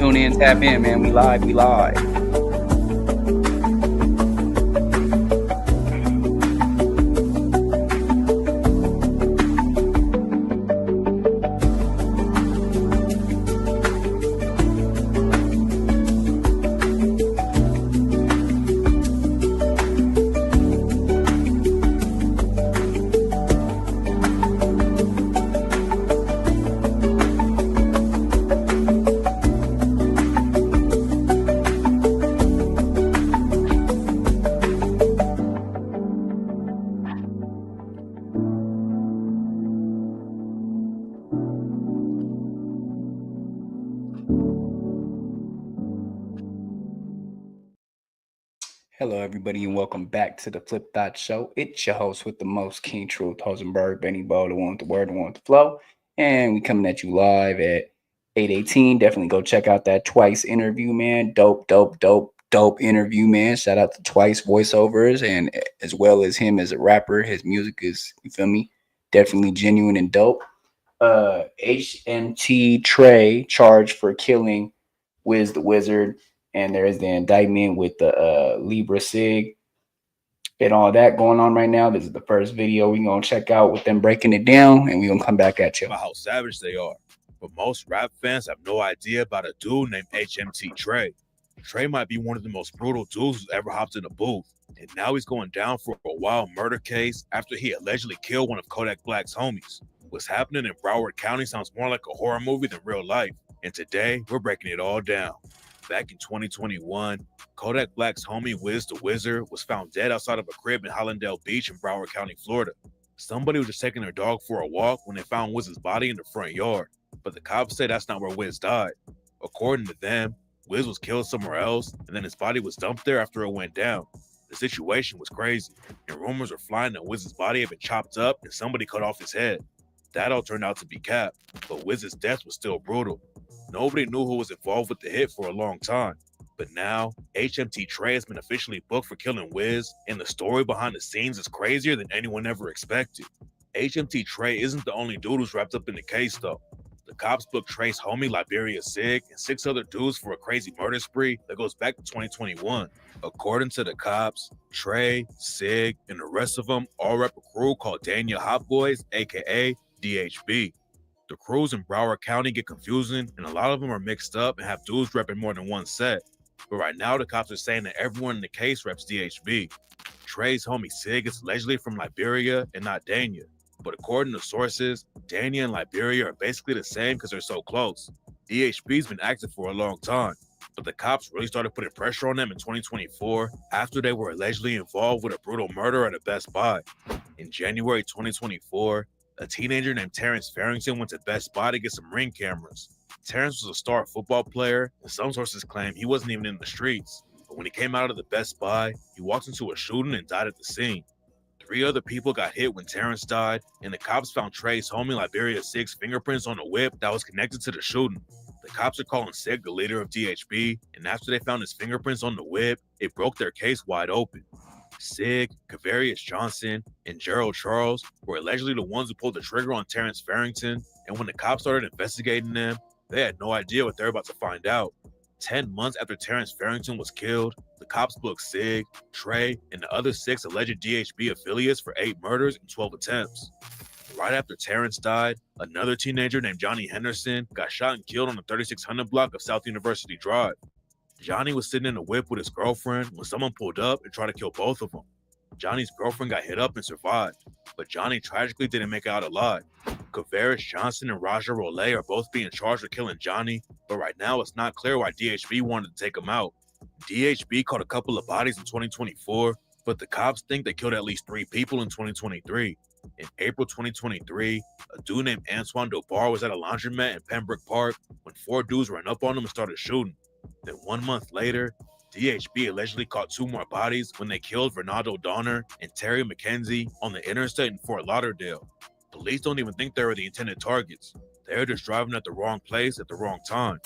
Tune in, tap in, man. We live, we live. Hello, everybody, and welcome back to the Flip Dot Show. It's your host with the most, King Truth, Hosenberg, Benny Bo, the one with the word, the one with the flow. And we coming at you live at 8:18. Definitely go check out that Twice interview, man. Dope interview, man. Shout out to Twice voiceovers, and as well as him as a rapper. His music is, you feel me, definitely genuine and dope. HMT Tray charged for killing WizDaWizard, and there is the indictment with the Libra Sig and all that going on right now. This is the first video we're gonna check out with them breaking it down, and we're gonna come back at you about how savage they are. But most rap fans have no idea about a dude named HMT Tray. Tray might be one of the most brutal dudes who's ever hopped in a booth, and now he's going down for a wild murder case after he allegedly killed one of Kodak Black's homies. What's happening in Broward County sounds more like a horror movie than real life, and today we're breaking it all down. Back in 2021, Kodak Black's homie WizDaWizard was found dead outside of a crib in Hollandale Beach in Broward County, Florida. Somebody was just taking their dog for a walk when they found Wiz's body in the front yard, but the cops say that's not where Wiz died. According to them, Wiz was killed somewhere else, and then his body was dumped there after it went down. The situation was crazy, and rumors were flying that Wiz's body had been chopped up and somebody cut off his head. That all turned out to be cap, but Wiz's death was still brutal. Nobody knew who was involved with the hit for a long time, but now HMT Tray has been officially booked for killing Wiz, and the story behind the scenes is crazier than anyone ever expected. HMT Tray isn't the only dude who's wrapped up in the case though. The cops booked Tray's homie Liberia Sig and 6 other dudes for a crazy murder spree that goes back to 2021. According to the cops, Tray, Sig, and the rest of them all rep a crew called Daniel Hot Boys, aka DHB. The crews in Broward County get confusing, and a lot of them are mixed up and have dudes repping more than one set. But right now, the cops are saying that everyone in the case reps DHB. Trey's homie Sig is allegedly from Liberia and not Dania. But according to sources, Dania and Liberia are basically the same because they're so close. DHB's been active for a long time, but the cops really started putting pressure on them in 2024 after they were allegedly involved with a brutal murder at a Best Buy. In January 2024, a teenager named Terrence Farrington went to Best Buy to get some Ring cameras. Terrence was a star football player, and some sources claim he wasn't even in the streets. But when he came out of the Best Buy, he walked into a shooting and died at the scene. 3 other people got hit when Terrence died, and the cops found Trey's homie Liberia Sig's fingerprints on a whip that was connected to the shooting. The cops are calling Sig the leader of DHB, and after they found his fingerprints on the whip, it broke their case wide open. Sig, Kavarius Johnson, and Gerald Charles were allegedly the ones who pulled the trigger on Terrence Farrington, and when the cops started investigating them, they had no idea what they were about to find out. 10 months after Terrence Farrington was killed, the cops booked Sig, Trey, and the other 6 alleged DHB affiliates for 8 murders and 12 attempts. Right after Terrence died, another teenager named Johnny Henderson got shot and killed on the 3600 block of South University Drive. Johnny was sitting in a whip with his girlfriend when someone pulled up and tried to kill both of them. Johnny's girlfriend got hit up and survived, but Johnny tragically didn't make it out alive. Kavarius Johnson and Raja Rolay are both being charged with killing Johnny, but right now it's not clear why DHB wanted to take him out. DHB caught a couple of bodies in 2024, but the cops think they killed at least 3 people in 2023. In April 2023, a dude named Antoine Dobar was at a laundromat in Pembroke Park when 4 dudes ran up on him and started shooting. Then 1 month later, DHB allegedly caught 2 more bodies when they killed Ronaldo Donner and Terry McKenzie on the interstate in Fort Lauderdale. Police don't even think they were the intended targets. They were just driving at the wrong place at the wrong time.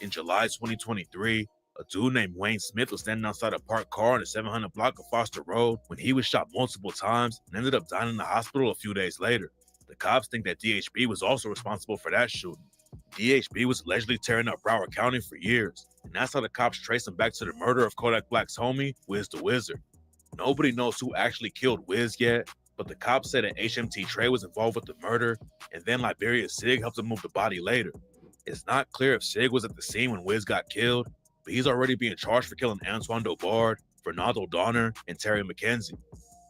In July 2023, a dude named Wayne Smith was standing outside a parked car on the 700 block of Foster Road when he was shot multiple times and ended up dying in the hospital a few days later. The cops think that DHB was also responsible for that shooting. DHB was allegedly tearing up Broward County for years, and that's how the cops traced him back to the murder of Kodak Black's homie, WizDaWizard. Nobody knows who actually killed Wiz yet, but the cops said that HMT Tray was involved with the murder, and then Liberia Sig helped him move the body later. It's not clear if Sig was at the scene when Wiz got killed, but he's already being charged for killing Antoine Dobard, Fernando Donner, and Terry McKenzie.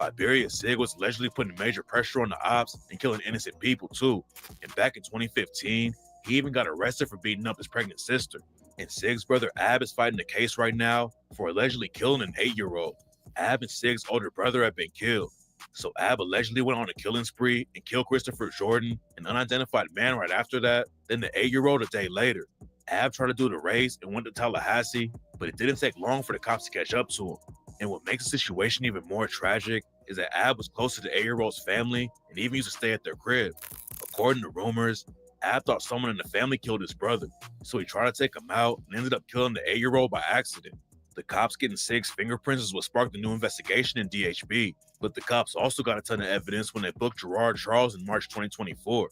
Liberia Sig was allegedly putting major pressure on the ops and killing innocent people too, and back in 2015, he even got arrested for beating up his pregnant sister. And Sig's brother Ab is fighting the case right now for allegedly killing an 8-year-old. Ab and Sig's older brother have been killed. So Ab allegedly went on a killing spree and killed Christopher Jordan, an unidentified man, right after that. Then the 8-year-old a day later. Ab tried to do the race and went to Tallahassee, but it didn't take long for the cops to catch up to him. And what makes the situation even more tragic is that Ab was close to the 8-year-old's family and even used to stay at their crib. According to rumors, Ab thought someone in the family killed his brother, so he tried to take him out and ended up killing the 8-year-old by accident. The cops getting Sig's fingerprints is what sparked the new investigation in DHB, but the cops also got a ton of evidence when they booked Gerard Charles in March 2024.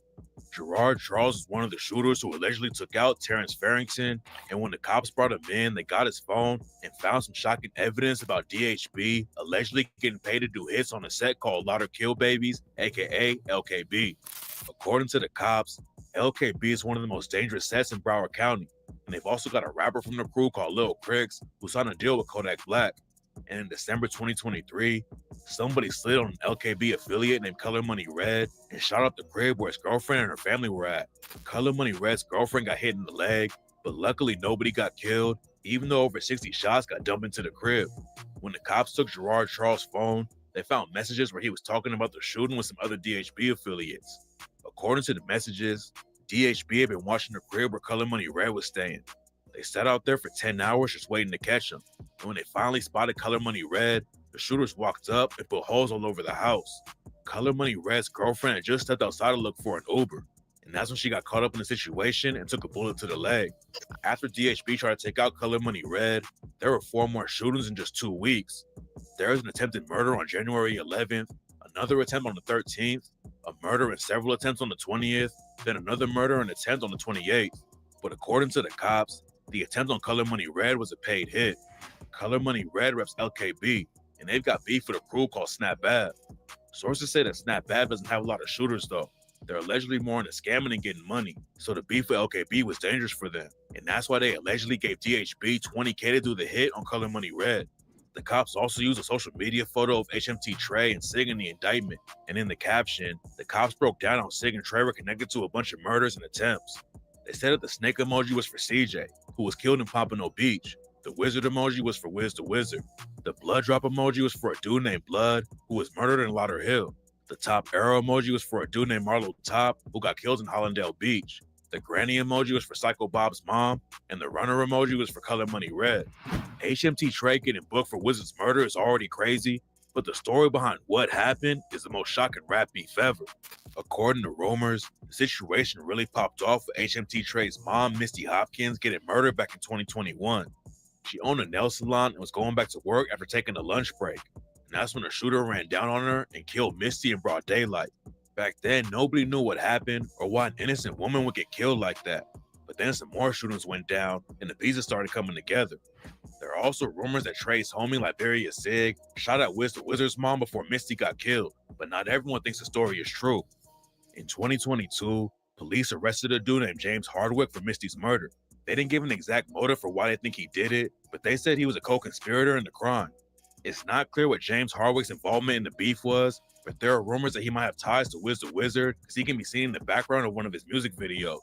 Gerard Charles is one of the shooters who allegedly took out Terrence Farrington, and when the cops brought him in, they got his phone and found some shocking evidence about DHB allegedly getting paid to do hits on a set called Lauder Kill Babies, aka LKB. According to the cops, LKB is one of the most dangerous sets in Broward County, and they've also got a rapper from the crew called Lil Cricks who signed a deal with Kodak Black. And in December 2023, somebody slid on an LKB affiliate named Color Money Red and shot up the crib where his girlfriend and her family were at. Color Money Red's girlfriend got hit in the leg, but luckily nobody got killed, even though over 60 shots got dumped into the crib. When the cops took Gerard Charles' phone, they found messages where he was talking about the shooting with some other DHB affiliates. According to the messages, DHB had been watching the crib where Color Money Red was staying. They sat out there for 10 hours just waiting to catch him. And when they finally spotted Color Money Red, the shooters walked up and put holes all over the house. Color Money Red's girlfriend had just stepped outside to look for an Uber. And that's when she got caught up in the situation and took a bullet to the leg. After DHB tried to take out Color Money Red, there were 4 more shootings in just 2 weeks. There was an attempted murder on January 11th, another attempt on the 13th, a murder and several attempts on the 20th, then another murder and attempt on the 28th. But according to the cops, the attempt on Color Money Red was a paid hit. Color Money Red reps LKB, and they've got beef with a crew called Snap Bab. Sources say that Snap Bab doesn't have a lot of shooters though. They're allegedly more into scamming and getting money, so the beef with LKB was dangerous for them. And that's why they allegedly gave DHB $20K to do the hit on Color Money Red. The cops also used a social media photo of HMT Tray and Sig in the indictment, and in the caption, the cops broke down how Sig and Tray were connected to a bunch of murders and attempts. They said that the snake emoji was for CJ, who was killed in Pompano Beach. The wizard emoji was for WizDaWizard. The blood drop emoji was for a dude named Blood, who was murdered in Lauderhill. The top arrow emoji was for a dude named Marlo Top, who got killed in Hollandale Beach. The granny emoji was for Psycho Bob's mom, and the runner emoji was for Color Money Red. HMT Tray getting booked for Wizard's murder is already crazy, but the story behind what happened is the most shocking rap beef ever. According to rumors, the situation really popped off with HMT Tray's mom, Misty Hopkins, getting murdered back in 2021. She owned a nail salon and was going back to work after taking a lunch break. And that's when a shooter ran down on her and killed Misty in broad daylight. Back then, nobody knew what happened or why an innocent woman would get killed like that. But then some more shootings went down and the pieces started coming together. There are also rumors that Trey's homie, Liberia Sig, shot at WizDaWizard's mom before Misty got killed, but not everyone thinks the story is true. In 2022, police arrested a dude named James Hardwick for Misty's murder. They didn't give an exact motive for why they think he did it, but they said he was a co-conspirator in the crime. It's not clear what James Hardwick's involvement in the beef was, but there are rumors that he might have ties to WizDaWizard because he can be seen in the background of one of his music videos.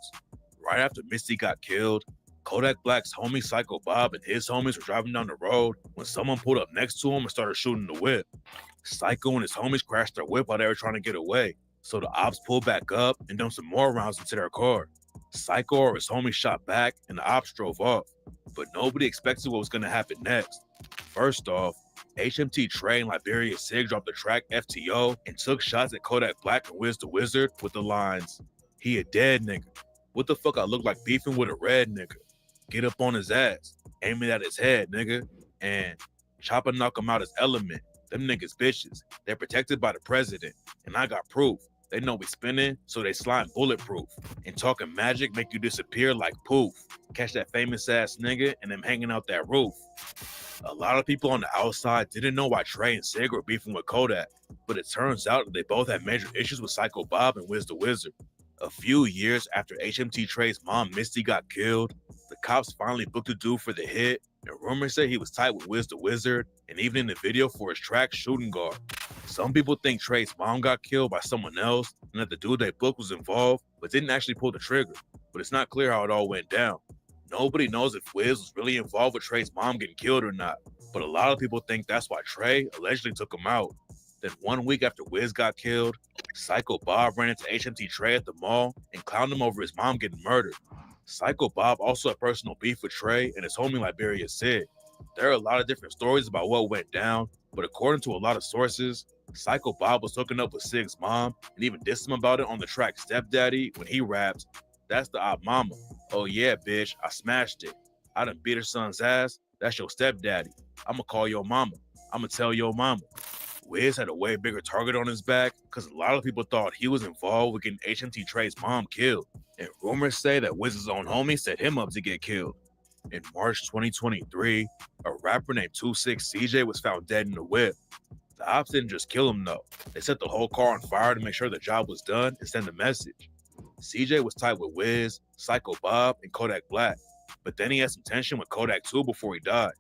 Right after Misty got killed, Kodak Black's homie Psycho Bob and his homies were driving down the road when someone pulled up next to him and started shooting the whip. Psycho and his homies crashed their whip while they were trying to get away, so the ops pulled back up and dumped some more rounds into their car. Psycho or his homies shot back and the ops drove off, but nobody expected what was going to happen next. First off, HMT Tray and Liberia Sig dropped the track FTO and took shots at Kodak Black and WizDaWizard with the lines, "He a dead nigga. What the fuck I look like beefing with a red nigga? Get up on his ass, aim it at his head, nigga, and chop and knock him out his element. Them niggas bitches. They're protected by the president, and I got proof. They know we spinning, so they slime bulletproof. And talking magic make you disappear like poof. Catch that famous ass nigga and them hanging out that roof. A lot of people on the outside didn't know why Tray and Sig were beefing with Kodak, but it turns out that they both had major issues with Psycho Bob and WizDaWizard. A few years after HMT Tray's mom Misty got killed, the cops finally booked a dude for the hit, and rumors say he was tight with WizDaWizard, and even in the video for his track Shooting Guard. Some people think Tray's mom got killed by someone else, and that the dude they booked was involved, but didn't actually pull the trigger. But it's not clear how it all went down. Nobody knows if Wiz was really involved with Tray's mom getting killed or not, but a lot of people think that's why Tray allegedly took him out. Then 1 week after Wiz got killed, Psycho Bob ran into HMT Tray at the mall and clowned him over his mom getting murdered. Psycho Bob also had personal beef with Tray and his homie Liberia Sig. There are a lot of different stories about what went down, but according to a lot of sources, Psycho Bob was hooking up with Sig's mom and even dissed him about it on the track Stepdaddy when he rapped, "That's the op mama. Oh yeah, bitch, I smashed it. I done beat her son's ass. That's your stepdaddy. I'ma call your mama. I'ma tell your mama." Wiz had a way bigger target on his back because a lot of people thought he was involved with getting HMT Tray's mom killed. And rumors say that Wiz's own homie set him up to get killed. In March 2023, a rapper named 26 CJ was found dead in the whip. The ops didn't just kill him though. They set the whole car on fire to make sure the job was done and send a message. CJ was tight with Wiz, Psycho Bob, and Kodak Black, but then he had some tension with Kodak too before he died.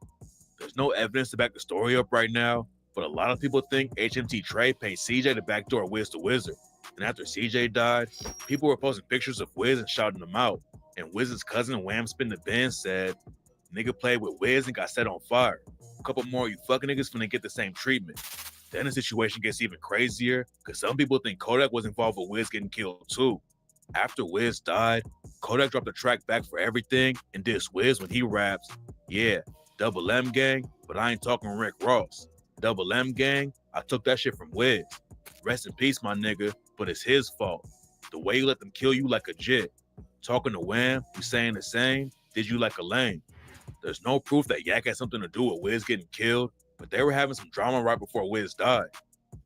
There's no evidence to back the story up right now, but a lot of people think HMT Tray paid CJ to backdoor WizDaWizard. And after CJ died, people were posting pictures of Wiz and shouting him out. And Wiz's cousin Wham Spin the Ben said, "Nigga played with Wiz and got set on fire. A couple more of you fucking niggas finna get the same treatment." Then the situation gets even crazier because some people think Kodak was involved with Wiz getting killed too. After Wiz died, Kodak dropped the track Back for Everything and dissed Wiz when he raps, "Yeah, Double M gang, but I ain't talking Rick Ross. Double M gang, I took that shit from Wiz. Rest in peace, my nigga, but it's his fault. The way you let them kill you like a jit. Talking to Wham, you saying the same, did you like a lame." There's no proof that Yak had something to do with Wiz getting killed, but they were having some drama right before Wiz died.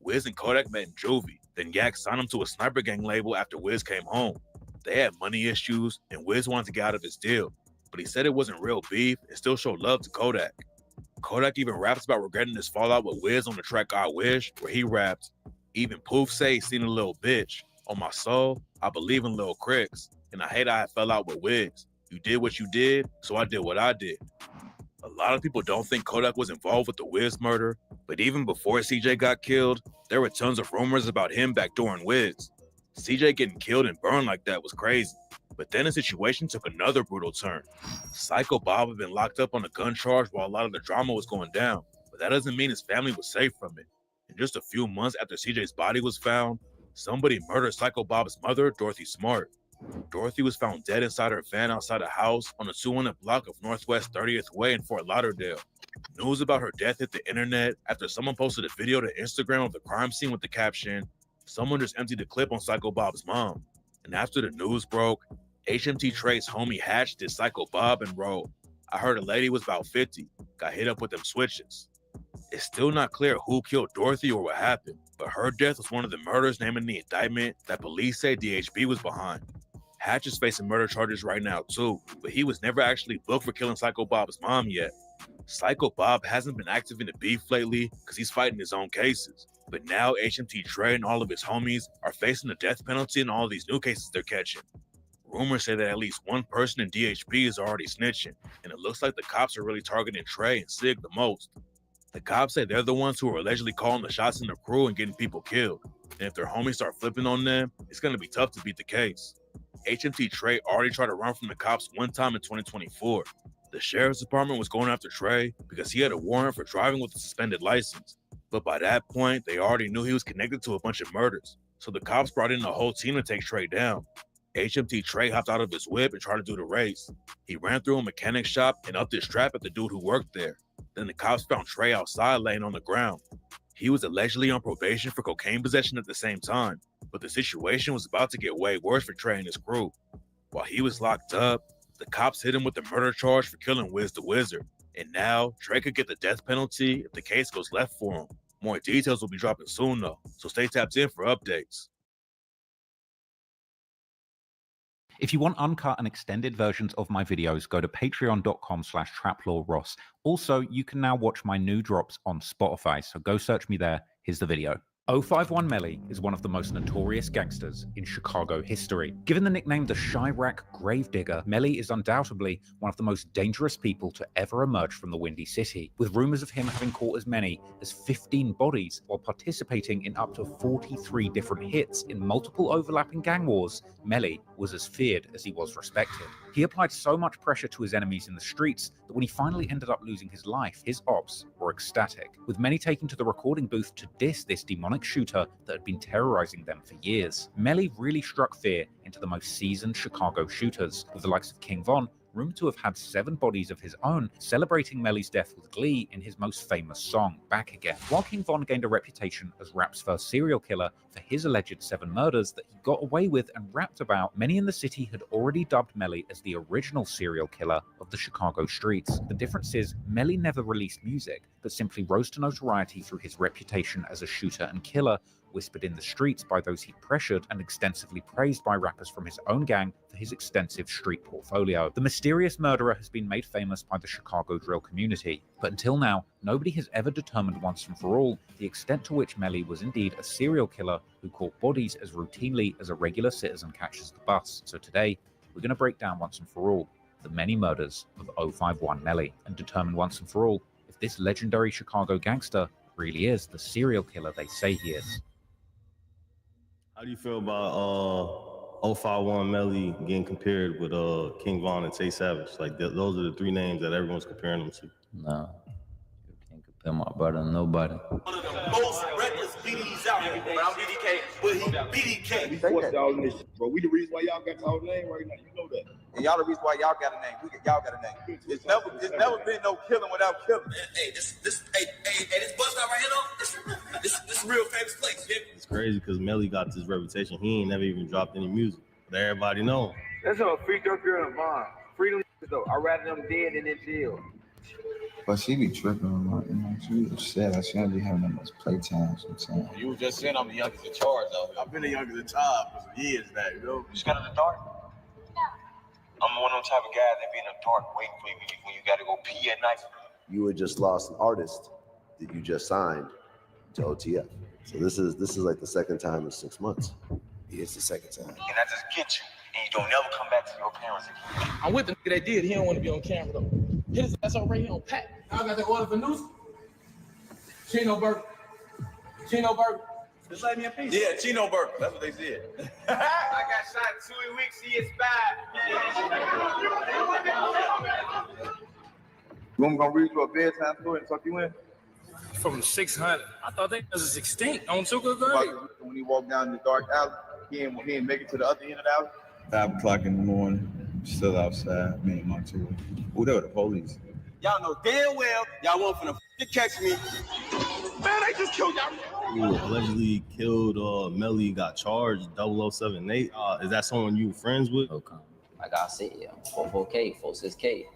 Wiz and Kodak met in juvie, then Yak signed him to a Sniper Gang label after Wiz came home. They had money issues, and Wiz wanted to get out of his deal, but he said it wasn't real beef and still showed love to Kodak. Kodak even raps about regretting his fallout with Wiz on the track I Wish, where he raps, "Even Poof say he seen a little bitch. On my soul, I believe in Lil Cricks, and I hate I fell out with Wiz. You did what you did, so I did what I did." A lot of people don't think Kodak was involved with the Wiz murder, but even before CJ got killed, there were tons of rumors about him backdooring Wiz. CJ getting killed and burned like that was crazy, but then the situation took another brutal turn. Psycho Bob had been locked up on a gun charge while a lot of the drama was going down, but that doesn't mean his family was safe from it. And just a few months after CJ's body was found, somebody murdered Psycho Bob's mother, Dorothy Smart. Dorothy was found dead inside her van outside a house on the 200 block of Northwest 30th Way in Fort Lauderdale. News about her death hit the internet after someone posted a video to Instagram of the crime scene with the caption, "Someone just emptied a clip on Psycho Bob's mom." And after the news broke, HMT Tray's homie Hatch did Psycho Bob and wrote, "I heard a lady was about 50, got hit up with them switches." It's still not clear who killed Dorothy or what happened, but her death was one of the murders named in the indictment that police say DHB was behind. Hatch is facing murder charges right now too, but he was never actually booked for killing Psycho Bob's mom yet. Psycho Bob hasn't been active in the beef lately because he's fighting his own cases. But now HMT Tray and all of his homies are facing the death penalty in all these new cases they're catching. Rumors say that at least one person in DHB is already snitching, and it looks like the cops are really targeting Tray and Sig the most. The cops say they're the ones who are allegedly calling the shots in the crew and getting people killed, and if their homies start flipping on them, it's going to be tough to beat the case. HMT Tray already tried to run from the cops one time in 2024. The sheriff's department was going after Tray because he had a warrant for driving with a suspended license. But by that point, they already knew he was connected to a bunch of murders. So the cops brought in a whole team to take Tray down. HMT Tray hopped out of his whip and tried to do the race. He ran through a mechanic shop and upped his strap at the dude who worked there. Then the cops found Tray outside laying on the ground. He was allegedly on probation for cocaine possession at the same time, but the situation was about to get way worse for Tray and his crew. While he was locked up, the cops hit him with the murder charge for killing WizDaWizard. And now, Tray could get the death penalty if the case goes left for him. More details will be dropping soon though, so stay tapped in for updates. If you want uncut and extended versions of my videos, go to patreon.com/traplawross. Also, you can now watch my new drops on Spotify, so go search me there. Here's the video. 051 Melly is one of the most notorious gangsters in Chicago history. Given the nickname the Chirac Gravedigger, Melly is undoubtedly one of the most dangerous people to ever emerge from the Windy City, with rumors of him having caught as many as 15 bodies while participating in up to 43 different hits in multiple overlapping gang wars. Melly was as feared as he was respected. He applied so much pressure to his enemies in the streets that when he finally ended up losing his life, his ops were ecstatic, with many taking to the recording booth to diss this demonic shooter that had been terrorizing them for years. Melly really struck fear into the most seasoned Chicago shooters, with the likes of King Von rumored to have had 7 bodies of his own, celebrating Melly's death with glee in his most famous song, Back Again. While King Von gained a reputation as rap's first serial killer for his alleged 7 murders that he got away with and rapped about, many in the city had already dubbed Melly as the original serial killer of the Chicago streets. The difference is, Melly never released music, but simply rose to notoriety through his reputation as a shooter and killer, whispered in the streets by those he pressured and extensively praised by rappers from his own gang for his extensive street portfolio. The mysterious murderer has been made famous by the Chicago drill community, but until now, nobody has ever determined once and for all the extent to which Melly was indeed a serial killer who caught bodies as routinely as a regular citizen catches the bus. So today, we're going to break down once and for all the many murders of 051 Melly and determine once and for all if this legendary Chicago gangster really is the serial killer they say he is. How do you feel about 051 Melly getting compared with King Von and Tay Savage? Like those are the 3 names that everyone's comparing them to. Nah, you can't compare my brother to nobody. One of the most reckless BDs out here, but I'm BDK, but he BDK. What's y'all in this, bro? We the reason why y'all got y'all name right now. You know that. And y'all the reason why y'all got a name. Y'all got a name. It's never been no killing without killing. Hey, this bus stop right here though. This a real famous place. It's crazy because Melly got this reputation. He ain't never even dropped any music, but everybody know him. That's a free girl and bond. Freedom though. I'd rather them dead than in jail. But she be tripping, like, you know, she be sad. Like, she don't be having that much playtime sometimes. You was just saying I'm the youngest in charge though. I've been the youngest in charge for some years now, you know. You scared of the dark? I'm one of them type of guys that be in the dark waiting for you when you gotta go pee at night. You had just lost an artist that you just signed to OTF. So this is like the second time in 6 months. Yeah, it's the second time. And I just get you, and you don't never come back to your parents again. I'm with the nigga that did. He don't want to be on camera though. Hit his ass over right here on Pat. I got that order for noose. Chino burger. Just let me a piece. Yeah, Chino burger. That's what they said. I got shot 2 weeks. He expired. You want me to read you a bedtime story and tuck you in? From 600. I thought they was extinct on Sugar Grade. When he walked down the dark alley, he didn't make it to the other end of the alley. 5 o'clock in the morning, still outside, me and my 2. Who they were the police? Y'all know damn well y'all won't finna catch me. Man, they just killed y'all. Who allegedly killed Melly, got charged 0078. Is that someone you friends with? Okay. Like I said, 44K, 46K,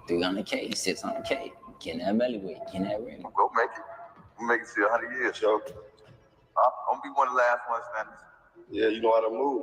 300K, 600K. Getting that Melly weight, getting that ring. We'll make it. We'll make it to 100 years, yo. I'm gonna be one of the last ones standing. Yeah, you know how to move.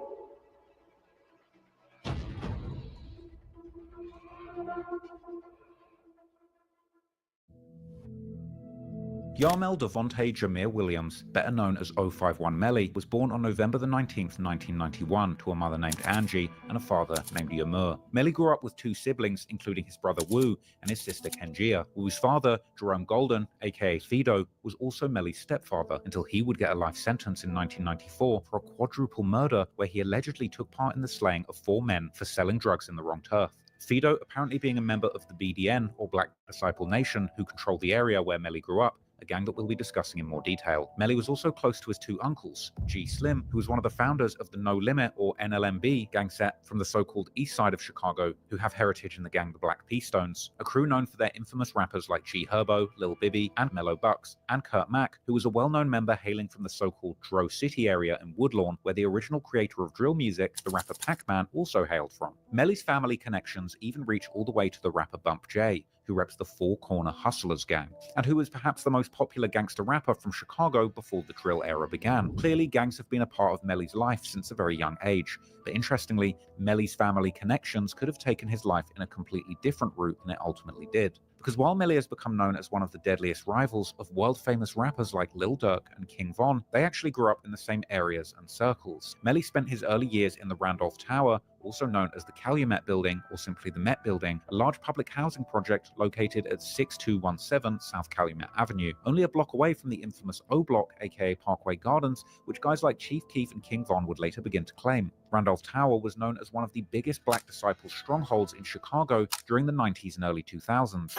Yarmel Devontae Jameer Williams, better known as 051 Melly, was born on November the 19th, 1991, to a mother named Angie and a father named Yamur. Melly grew up with 2 siblings, including his brother Wu and his sister Kenjia. Wu's father, Jerome Golden, aka Fido, was also Melly's stepfather, until he would get a life sentence in 1994 for a quadruple murder where he allegedly took part in the slaying of 4 men for selling drugs in the wrong turf. Fido apparently being a member of the BDN, or Black Disciple Nation, who controlled the area where Melly grew up, a gang that we'll be discussing in more detail. Melly was also close to his 2 uncles, G Slim, who was one of the founders of the No Limit, or NLMB, gang set from the so-called east side of Chicago, who have heritage in the gang the Black P Stones, a crew known for their infamous rappers like G Herbo, Lil Bibby, and Mellow Bucks, and Kurt Mack, who was a well-known member hailing from the so-called Dro City area in Woodlawn, where the original creator of drill music, the rapper Pac-Man, also hailed from. Melly's family connections even reach all the way to the rapper Bump J, who reps the Four Corner Hustlers gang, and who was perhaps the most popular gangster rapper from Chicago before the drill era began. Clearly, gangs have been a part of Melly's life since a very young age, but interestingly, Melly's family connections could have taken his life in a completely different route than it ultimately did. Because while Melly has become known as one of the deadliest rivals of world-famous rappers like Lil Durk and King Von, they actually grew up in the same areas and circles. Melly spent his early years in the Randolph Tower, also known as the Calumet Building or simply the Met Building, a large public housing project located at 6217 South Calumet Avenue, only a block away from the infamous O Block, aka Parkway Gardens, which guys like Chief Keef and King Von would later begin to claim. Randolph Tower was known as one of the biggest Black disciple strongholds in Chicago during the 90s and early 2000s.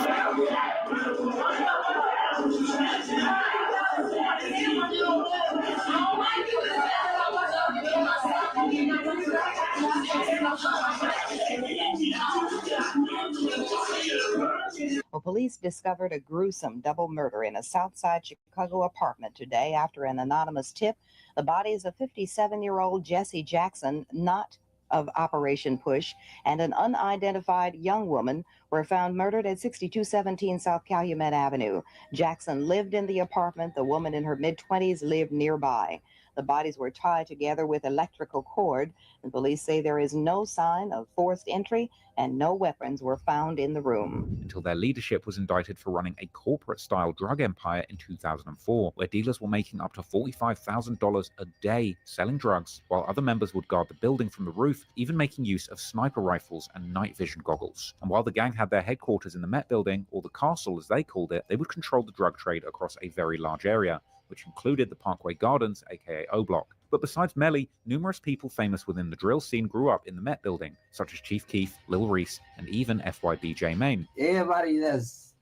Well, police discovered a gruesome double murder in a Southside Chicago apartment today after an anonymous tip. The bodies of 57-year-old Jesse Jackson, not of Operation Push, and an unidentified young woman were found murdered at 6217 South Calumet Avenue. Jackson lived in the apartment. The woman in her mid-20s lived nearby. The bodies were tied together with electrical cord, and police say there is no sign of forced entry and no weapons were found in the room. Until their leadership was indicted for running a corporate-style drug empire in 2004, where dealers were making up to $45,000 a day selling drugs, while other members would guard the building from the roof, even making use of sniper rifles and night vision goggles. And while the gang had their headquarters in the Met Building, or the castle as they called it, they would control the drug trade across a very large area, which included the Parkway Gardens, aka O Block. But besides Melly, numerous people famous within the drill scene grew up in the Met Building, such as Chief Keef, Lil Reese, and even FYB J Mane. Everybody that's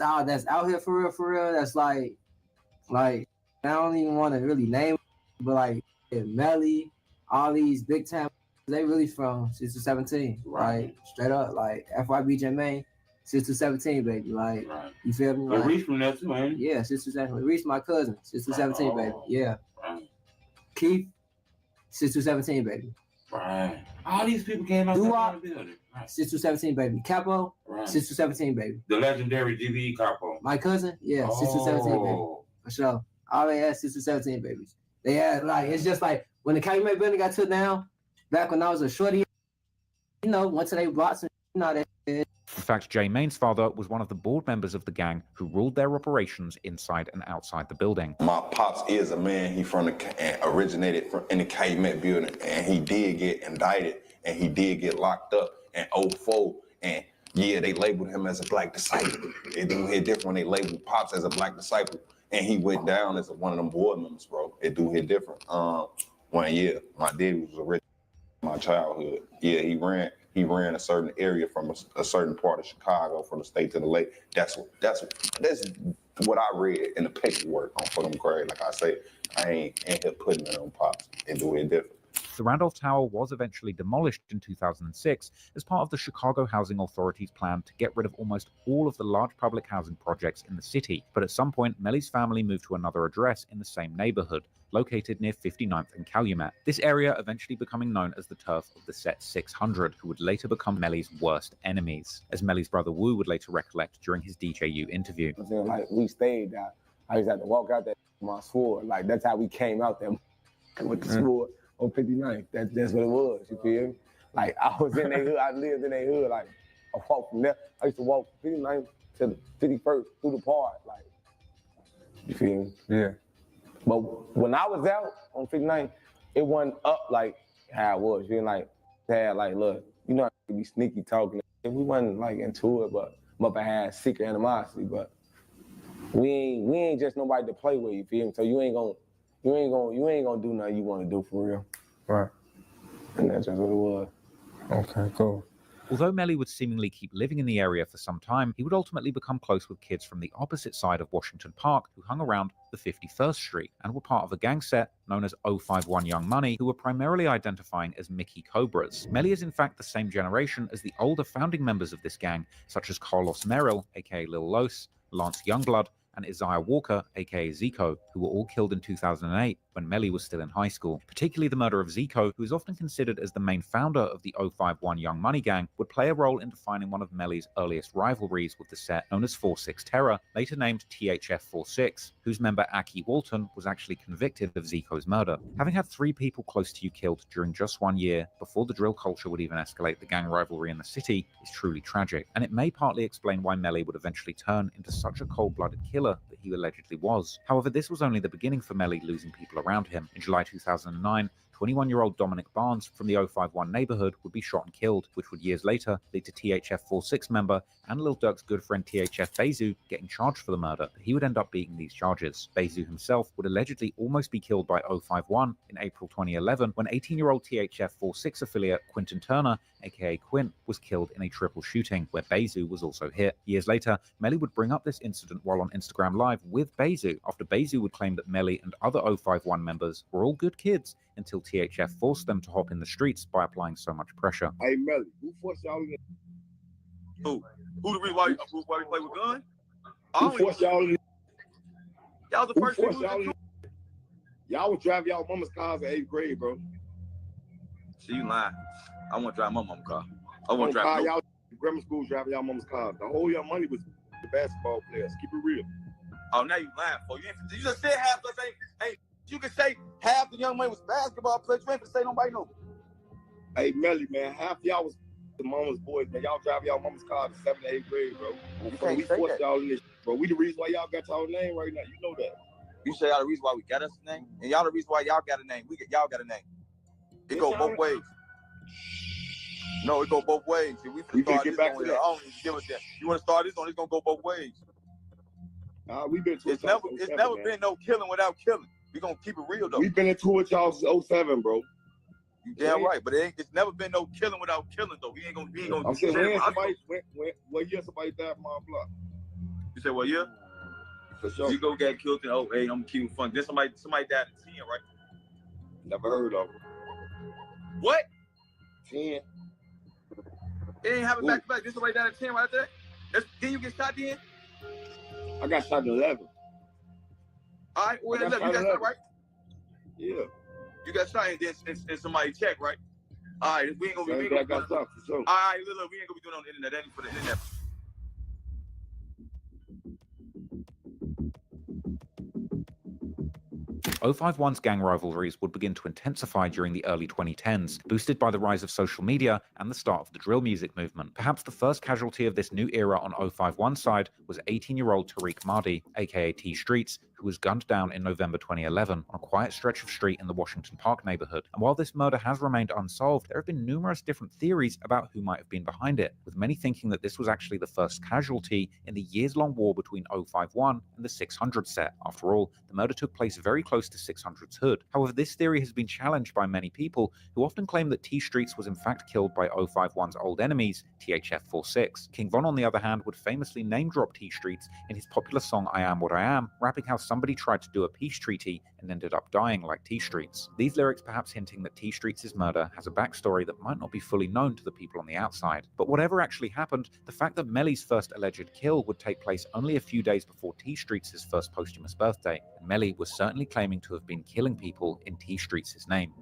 out here for real, that's like I don't even want to really name, but like Melly, all these big time, they really from 6-17, right? Straight up, like FYB J Mane, 6-17, baby, like you feel me? Like, Reese from that too, man. Yeah, 6-17. Reese, my cousin, 6-17, baby. Yeah. Keith, 6-17, baby. Right. All these people came out of the building. 6-17, baby. Capo, 6-17, baby. The legendary GBE Capo. My cousin, yeah, 6-17, baby. For sure. All they had 6-17, babies. They had like, it's just like when the Calumet building got took down, back when I was a shorty, you know, went to their blocks and you know that. In fact, J Mane's father was one of the board members of the gang who ruled their operations inside and outside the building. My pops is a man, he originated in the Calumet building, and he did get indicted, and he did get locked up in 2004, and yeah, they labeled him as a Black disciple. It do hit different when they labeled Pops as a Black disciple, and he went down as one of them board members, bro. It do hit different. One year, my daddy was a rich in my childhood. Yeah, he ran a certain area from a certain part of Chicago, from the state to the lake. That's what I read in the paperwork on For Them Craig. Like I say, I ain't here putting it on Pops and doing it different. The Randolph Tower was eventually demolished in 2006 as part of the Chicago Housing Authority's plan to get rid of almost all of the large public housing projects in the city. But at some point, Melly's family moved to another address in the same neighborhood, located near 59th and Calumet. This area eventually becoming known as the turf of the Set 600, who would later become Melly's worst enemies, as Melly's brother Wu would later recollect during his DJU interview. Like, we stayed out. I used to have to walk out there with my sword. Like, that's how we came out there with the sword on 59th. That's what it was, you feel me? Like, I was in their hood. I lived in their hood. Like, I walked from there. I used to walk from 59th to the 51st through the park. Like, you feel me? Yeah. But when I was out on 59th, it wasn't up like how it was. You know, like, had like, look, you know, I be sneaky talking. We wasn't like into it, but I had secret animosity. But we ain't just nobody to play with. You feel me? So you ain't gonna do nothing you want to do for real. Right. And that's just what it was. Okay, cool. Although Melly would seemingly keep living in the area for some time, he would ultimately become close with kids from the opposite side of Washington Park who hung around the 51st Street and were part of a gang set known as 051 Young Money, who were primarily identifying as Mickey Cobras. Melly is in fact the same generation as the older founding members of this gang, such as Carlos Merrill, aka Lil Los, Lance Youngblood, and Isaiah Walker, aka Zico, who were all killed in 2008 when Melly was still in high school. Particularly the murder of Zico, who is often considered as the main founder of the 051 Young Money Gang, would play a role in defining one of Melly's earliest rivalries with the set known as 4-6 Terror, later named THF-46, whose member Aki Walton was actually convicted of Zico's murder. Having had 3 people close to you killed during just 1 year, before the drill culture would even escalate the gang rivalry in the city, is truly tragic, and it may partly explain why Melly would eventually turn into such a cold-blooded killer that he allegedly was. However, this was only the beginning for Melly losing people around him. In July 2009, 21-year-old Dominic Barnes from the 051 neighborhood would be shot and killed, which would years later lead to THF-46 member and Lil Durk's good friend THF Bezu getting charged for the murder, but he would end up beating these charges. Bezu himself would allegedly almost be killed by 051 in April 2011 when 18-year-old THF-46 affiliate Quinton Turner, aka Quint, was killed in a triple shooting, where Bezu was also hit. Years later, Melly would bring up this incident while on Instagram Live with Bezu, after Bezu would claim that Melly and other 051 members were all good kids until THF forced them to hop in the streets by applying so much pressure. Hey, Melly, who forced y'all in? Who the reason why we play with guns? Who forced y'all in? Y'all the first people Y'all would drive y'all mama's cars in 8th grade, bro. See, you lying. I want to drive my mama's car. I want to drive y'all grammar school driving y'all mama's cars. The whole your money was the basketball players. Keep it real. Oh, now you lying for you just said half the thing. You can say half the young money was basketball players. You ain't gonna say nobody know. Hey, Melly, man, half y'all was the mama's boys, man. Y'all drive y'all mama's car in 7th and 8th grade, bro. We forced y'all in this, bro. We the reason why y'all got y'all name right now. You know that. You say y'all the reason why we got us a name, and y'all the reason why y'all got a name. Y'all got a name. It go both ways. No, it go both ways. We can get back to that. I don't even give a damn. You want to start this one? It's gonna go both ways. We've been. It's never been no killing without killing. We gonna keep it real though. We've been into it y'all since 07, bro. You damn right, but it's never been no killing without killing though. We ain't gonna. I'm saying what year somebody died from my block? You said what year? For sure. You go get killed in 08. I'm keeping fun. Then somebody died in 10, right? Never heard of it. What? 10. It ain't having back to back. This somebody died at 10 right there. Then you get shot then? I got shot in 11. All right, well, you got shot, right? Yeah. You got shot and then somebody checked, right? All right, we ain't gonna be. I got shot for sure. All right, look, we ain't gonna be doing it on the internet. That ain't for the internet. 051's gang rivalries would begin to intensify during the early 2010s, boosted by the rise of social media and the start of the drill music movement. Perhaps the first casualty of this new era on 051's side was 18-year-old Tariq Mahdi, aka T Streets, who was gunned down in November 2011 on a quiet stretch of street in the Washington Park neighborhood. And while this murder has remained unsolved, there have been numerous different theories about who might have been behind it, with many thinking that this was actually the first casualty in the years-long war between 051 and the 600 set. After all, the murder took place very close to 600's hood. However, this theory has been challenged by many people who often claim that T Streets was in fact killed by 051's old enemies, THF-46. King Von, on the other hand, would famously name-drop T Streets in his popular song I Am What I Am, rapping how somebody tried to do a peace treaty and ended up dying like T Streets. These lyrics perhaps hinting that T Streets' murder has a backstory that might not be fully known to the people on the outside. But whatever actually happened, the fact that Melly's first alleged kill would take place only a few days before T Streets' first posthumous birthday, and Melly was certainly claiming to have been killing people in T Streets' name.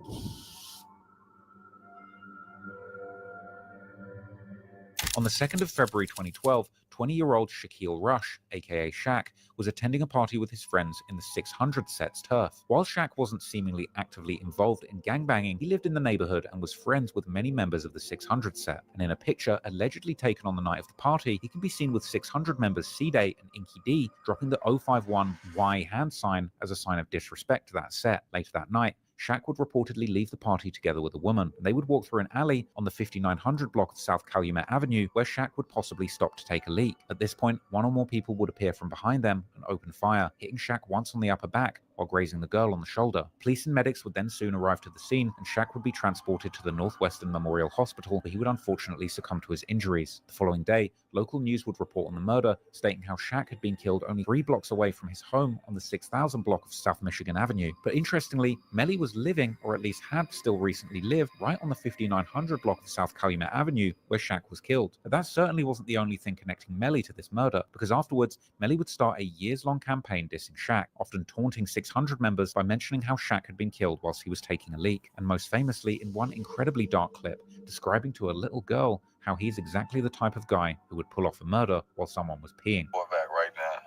On the 2nd of February 2012, 20-year-old Shaquille Rush, aka Shaq, was attending a party with his friends in the 600 set's turf. While Shaq wasn't seemingly actively involved in gangbanging, he lived in the neighborhood and was friends with many members of the 600 set. And in a picture allegedly taken on the night of the party, he can be seen with 600 members C-Day and Inky D dropping the 051 Y hand sign as a sign of disrespect to that set. Later that night, Shaq would reportedly leave the party together with a woman. They would walk through an alley on the 5900 block of South Calumet Avenue, where Shaq would possibly stop to take a leak. At this point, one or more people would appear from behind them and open fire, hitting Shaq once on the upper back while grazing the girl on the shoulder. Police and medics would then soon arrive to the scene, and Shaq would be transported to the Northwestern Memorial Hospital, where he would unfortunately succumb to his injuries. The following day, local news would report on the murder, stating how Shaq had been killed only 3 blocks away from his home on the 6000 block of South Michigan Avenue. But interestingly, Melly was was living, or at least had still recently lived, right on the 5900 block of South Calumet Avenue, where Shaq was killed. But that certainly wasn't the only thing connecting Melly to this murder, because afterwards, Melly would start a years-long campaign dissing Shaq, often taunting 600 members by mentioning how Shaq had been killed whilst he was taking a leak, and most famously in one incredibly dark clip, describing to a little girl how he's exactly the type of guy who would pull off a murder while someone was peeing. Boy, back right now.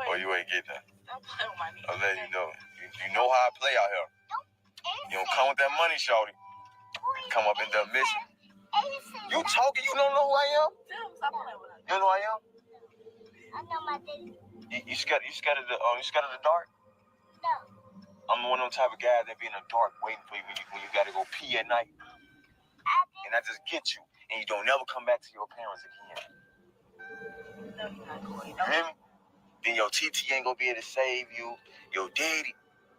Or you ain't get that. I'll let you know. You know how I play out here. You don't come with that money, shorty. Come up in the mission. You talking? You don't know who I am? You don't know who I am? I know my daddy. You scared of the dark? No. I'm one of them type of guys that be in the dark waiting for you when you gotta go pee at night. And I just get you, and you don't never come back to your parents again. No, you're not going. You hear me? Then your TT ain't gonna be able to save you. Your daddy,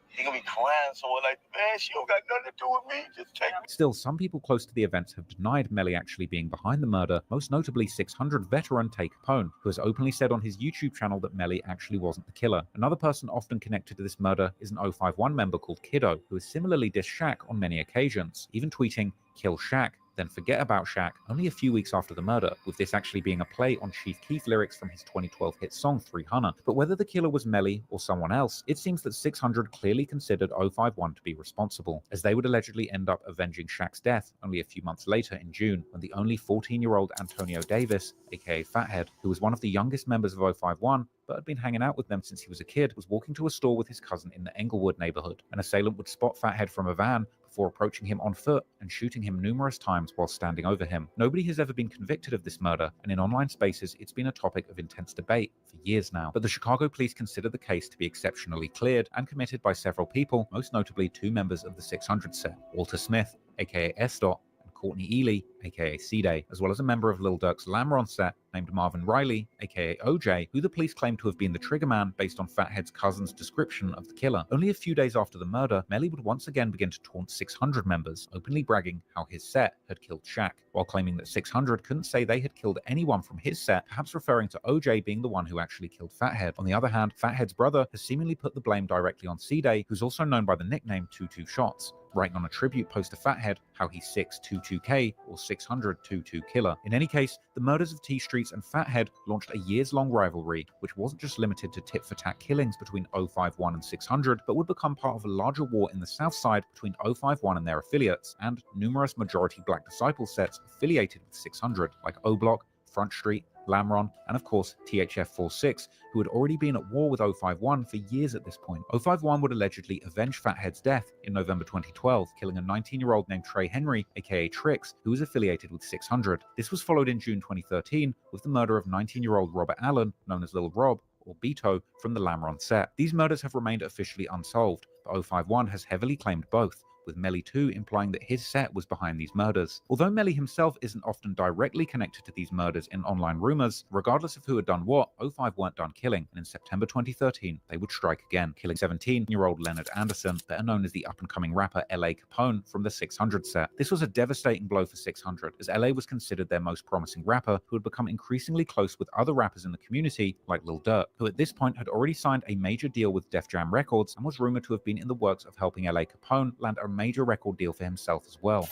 he gonna be crying somewhere like, man, she don't got nothing to do with me. Just take me. Still, some people close to the events have denied Melly actually being behind the murder, most notably 600 veteran Tay Capone, who has openly said on his YouTube channel that Melly actually wasn't the killer. Another person often connected to this murder is an 051 member called Kiddo, who has similarly dissed Shaq on many occasions, even tweeting, "Kill Shaq, then forget about Shaq," only a few weeks after the murder, with this actually being a play on Chief Keef lyrics from his 2012 hit song 300. But whether the killer was Melly or someone else, it seems that 600 clearly considered 051 to be responsible, as they would allegedly end up avenging Shaq's death only a few months later in June, when the only 14-year-old Antonio Davis, aka Fathead, who was one of the youngest members of 051, but had been hanging out with them since he was a kid, was walking to a store with his cousin in the Englewood neighborhood. An assailant would spot Fathead from a van before approaching him on foot and shooting him numerous times while standing over him. Nobody has ever been convicted of this murder, and in online spaces it's been a topic of intense debate for years now. But the Chicago police consider the case to be exceptionally cleared and committed by several people, most notably 2 members of the 600 set, Walter Smith, aka S-Dot, Courtney Ely, aka C-Day, as well as a member of Lil Durk's Lamron set named Marvin Riley, aka OJ, who the police claim to have been the triggerman based on Fathead's cousin's description of the killer. Only a few days after the murder, Melly would once again begin to taunt 600 members, openly bragging how his set had killed Shaq, while claiming that 600 couldn't say they had killed anyone from his set, perhaps referring to OJ being the one who actually killed Fathead. On the other hand, Fathead's brother has seemingly put the blame directly on C-Day, who's also known by the nickname 22 Shots, writing on a tribute post to Fathead how he's 622K or 60022 Killer. In any case, the murders of T Streets and Fathead launched a years-long rivalry, which wasn't just limited to tit-for-tat killings between 051 and 600, but would become part of a larger war in the South Side between 051 and their affiliates, and numerous majority black disciple sets affiliated with 600, like O-Block, Front Street, Lamron, and of course THF-46, who had already been at war with 051 for years at this point. 051 would allegedly avenge Fathead's death in November 2012, killing a 19-year-old named Trey Henry, aka Trix, who was affiliated with 600. This was followed in June 2013 with the murder of 19-year-old Robert Allen, known as Lil Rob, or Beto, from the Lamron set. These murders have remained officially unsolved, but 051 has heavily claimed both, with Melly too implying that his set was behind these murders. Although Melly himself isn't often directly connected to these murders in online rumors, regardless of who had done what, 05 weren't done killing, and in September 2013, they would strike again, killing 17-year-old Leonard Anderson, better known as the up-and-coming rapper LA Capone from the 600 set. This was a devastating blow for 600, as LA was considered their most promising rapper, who had become increasingly close with other rappers in the community, like Lil Durk, who at this point had already signed a major deal with Def Jam Records and was rumored to have been in the works of helping LA Capone land a major record deal for himself as well.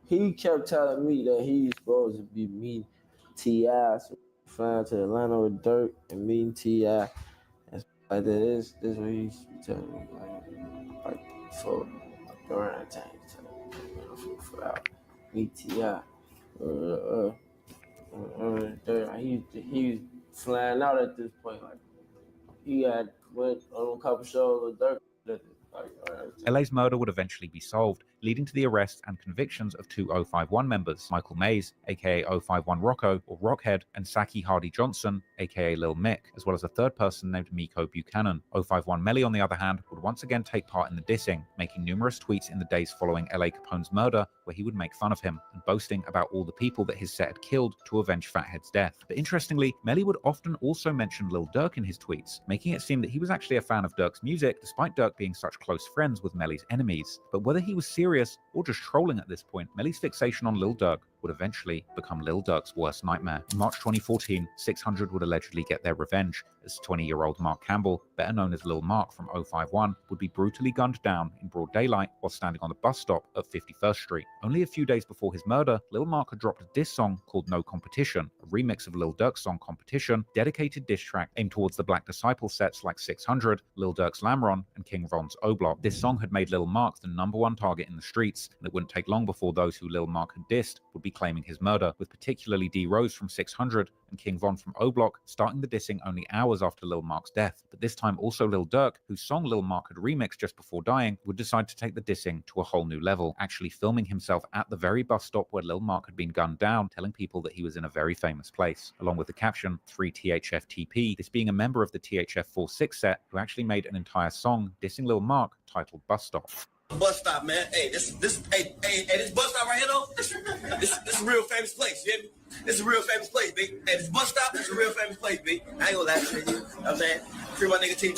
He kept telling me that he's supposed to be meeting T.I., so flying to Atlanta with Durk and meeting T.I. and like that. This is what he's telling me, like before, during that time, for out meet T.I. He was flying out at this point, like he had went on a couple shows with Durk. LA's murder would eventually be solved, leading to the arrests and convictions of 2 051 members, Michael Mays, aka 051 Rocco, or Rockhead, and Saki Hardy Johnson, aka Lil Mick, as well as a third person named Miko Buchanan. 051 Melly, on the other hand, would once again take part in the dissing, making numerous tweets in the days following LA Capone's murder, where he would make fun of him, and boasting about all the people that his set had killed to avenge Fathead's death. But interestingly, Melly would often also mention Lil Durk in his tweets, making it seem that he was actually a fan of Durk's music, despite Durk being such close friends with Melly's enemies. But whether he was serious or just trolling at this point, Melly's fixation on Lil Durk would eventually become Lil Durk's worst nightmare. In March 2014, 600 would allegedly get their revenge, as 20-year-old Mark Campbell, better known as Lil Mark from 051, would be brutally gunned down in broad daylight while standing on the bus stop at 51st Street. Only a few days before his murder, Lil Mark had dropped a diss song called No Competition, a remix of Lil Durk's song Competition, dedicated diss track aimed towards the Black Disciple sets like 600, Lil Durk's Lamron, and King Von's O Block. This song had made Lil Mark the #1 target in the streets, and it wouldn't take long before those who Lil Mark had dissed would be claiming his murder, with particularly D Rose from 600 and King Von from O Block starting the dissing only hours after Lil Mark's death. But this time also Lil Durk, whose song Lil Mark had remixed just before dying, would decide to take the dissing to a whole new level, actually filming himself at the very bus stop where Lil Mark had been gunned down, telling people that he was in a very famous place, along with the caption 3THFTP, this being a member of the THF46 set who actually made an entire song dissing Lil Mark titled Bus Stop. Bus stop, man. Hey, this bus stop right here, though. This is a real famous place. You hear me? This is a real famous place, B. Hey, this bus stop is a real famous place, B. I ain't gonna lie to you. You know what I'm saying? Free my nigga team.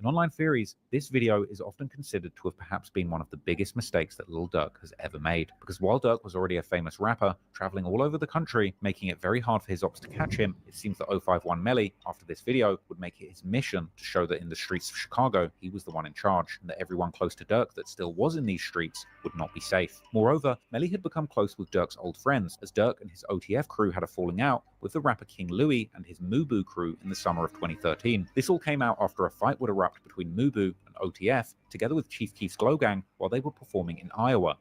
In online theories, this video is often considered to have perhaps been one of the biggest mistakes that Lil Durk has ever made, because while Durk was already a famous rapper, traveling all over the country, making it very hard for his ops to catch him, it seems that 051 Melly, after this video, would make it his mission to show that in the streets of Chicago, he was the one in charge, and that everyone close to Durk that still was in these streets would not be safe. Moreover, Melly had become close with Durk's old friends, as Durk and his OTF crew had a falling out with the rapper King Louie and his Mubu crew in the summer of 2013. This all came out after a fight would erupt between Mubu and OTF, together with Chief Keef's Glow Gang, while they were performing in Iowa.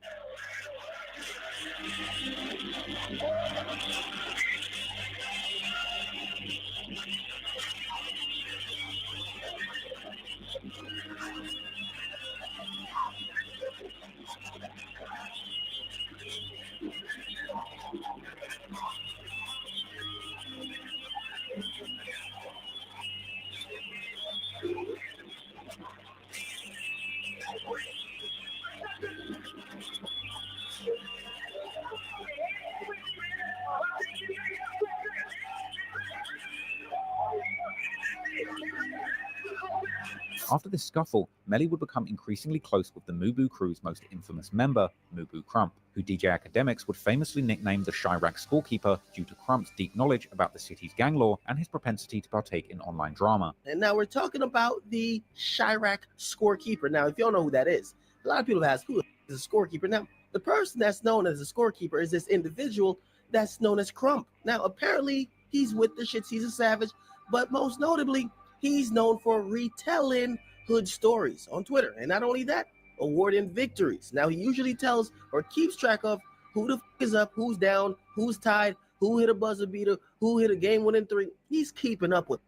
After this scuffle, Melly would become increasingly close with the Mubu crew's most infamous member, Mubu Crump, who DJ Academics would famously nickname the Chirac scorekeeper due to Crump's deep knowledge about the city's gang law and his propensity to partake in online drama. And now we're talking about the Chirac scorekeeper. Now, if you don't know who that is, a lot of people ask, who is a scorekeeper? Now, the person that's known as a scorekeeper is this individual that's known as Crump. Now, apparently, he's with the shits. He's a savage, but most notably, he's known for retelling hood stories on Twitter. And not only that, awarding victories. Now, he usually tells or keeps track of who the f is up, who's down, who's tied, who hit a buzzer beater, who hit a game-winning 3. He's keeping up with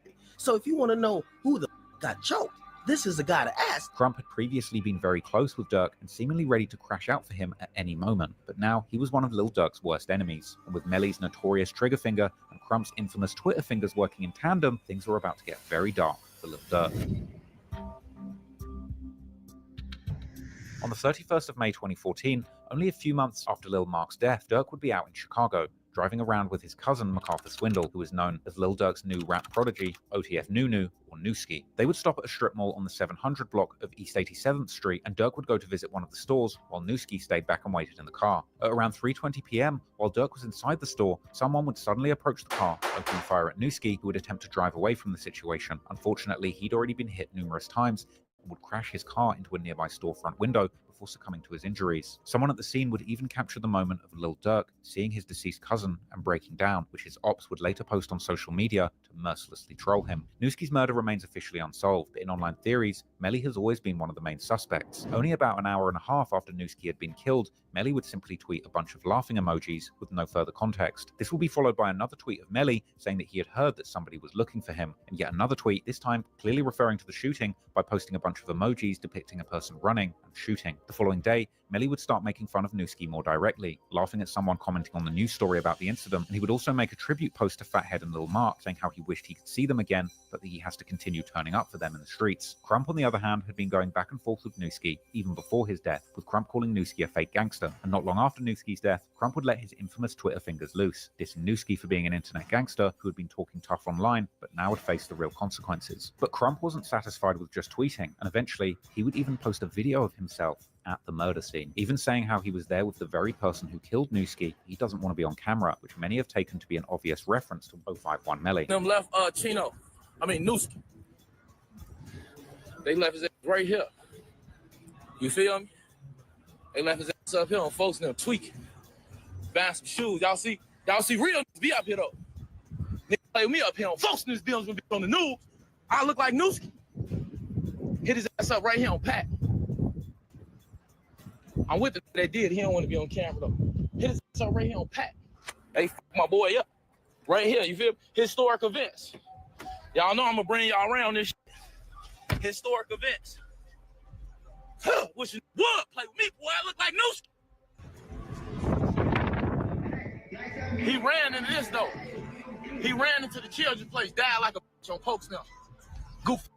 it. So if you want to know who the f got choked, this is the guy to ask. Crump had previously been very close with Durk and seemingly ready to crash out for him at any moment, but now he was one of Lil Durk's worst enemies, and with Melly's notorious trigger finger and Crump's infamous Twitter fingers working in tandem, things were about to get very dark for Lil Durk. On the 31st of May 2014, only a few months after Lil Mark's death, Durk would be out in Chicago, driving around with his cousin MacArthur Swindle, who was known as Lil Durk's new rap prodigy, OTF Nunu, or Newski. They would stop at a strip mall on the 700 block of East 87th Street, and Durk would go to visit one of the stores, while Newski stayed back and waited in the car. At around 3:20 p.m., while Durk was inside the store, someone would suddenly approach the car, opening fire at Newski, who would attempt to drive away from the situation. Unfortunately, he'd already been hit numerous times, and would crash his car into a nearby storefront window before succumbing to his injuries. Someone at the scene would even capture the moment of Lil Durk seeing his deceased cousin and breaking down, which his ops would later post on social media to mercilessly troll him. Newski's murder remains officially unsolved, but in online theories, Melly has always been one of the main suspects. Only about an hour and a half after Newski had been killed, Melly would simply tweet a bunch of laughing emojis with no further context. This will be followed by another tweet of Melly saying that he had heard that somebody was looking for him, and yet another tweet, this time clearly referring to the shooting by posting a bunch of emojis depicting a person running and shooting. The following day, Melly would start making fun of Newski more directly, laughing at someone commenting on the news story about the incident, and he would also make a tribute post to Fathead and Lil Mark, saying how he wished he could see them again, but that he has to continue turning up for them in the streets. Crump, on the other hand, had been going back and forth with Newski even before his death, with Crump calling Newski a fake gangster, and not long after Newski's death, Crump would let his infamous Twitter fingers loose, dissing Newski for being an internet gangster who had been talking tough online, but now would face the real consequences. But Crump wasn't satisfied with just tweeting, and eventually, he would even post a video of himself at the murder scene, even saying how he was there with the very person who killed Newski. He doesn't want to be on camera, which many have taken to be an obvious reference to 051 Melly. Them left Newski. They left his ass right here. You feel me? They left his ass up here on folks and them tweaking. Buying some shoes. Y'all see real niggas be up here though. Niggas play with me up here on folks in this building when be on the news. I look like Newski. Hit his ass up right here on Pat. I'm with the that did. He don't want to be on camera though. Hit his ass up right here on Pat. They fuck my boy up. Right here, you feel me? Historic events. Y'all know I'm gonna bring y'all around this shit. Historic events. Huh, wish you would play with me, boy. I look like Newski. He ran into this though. He ran into the children's place, died like a bitch on Pokes now. Goof.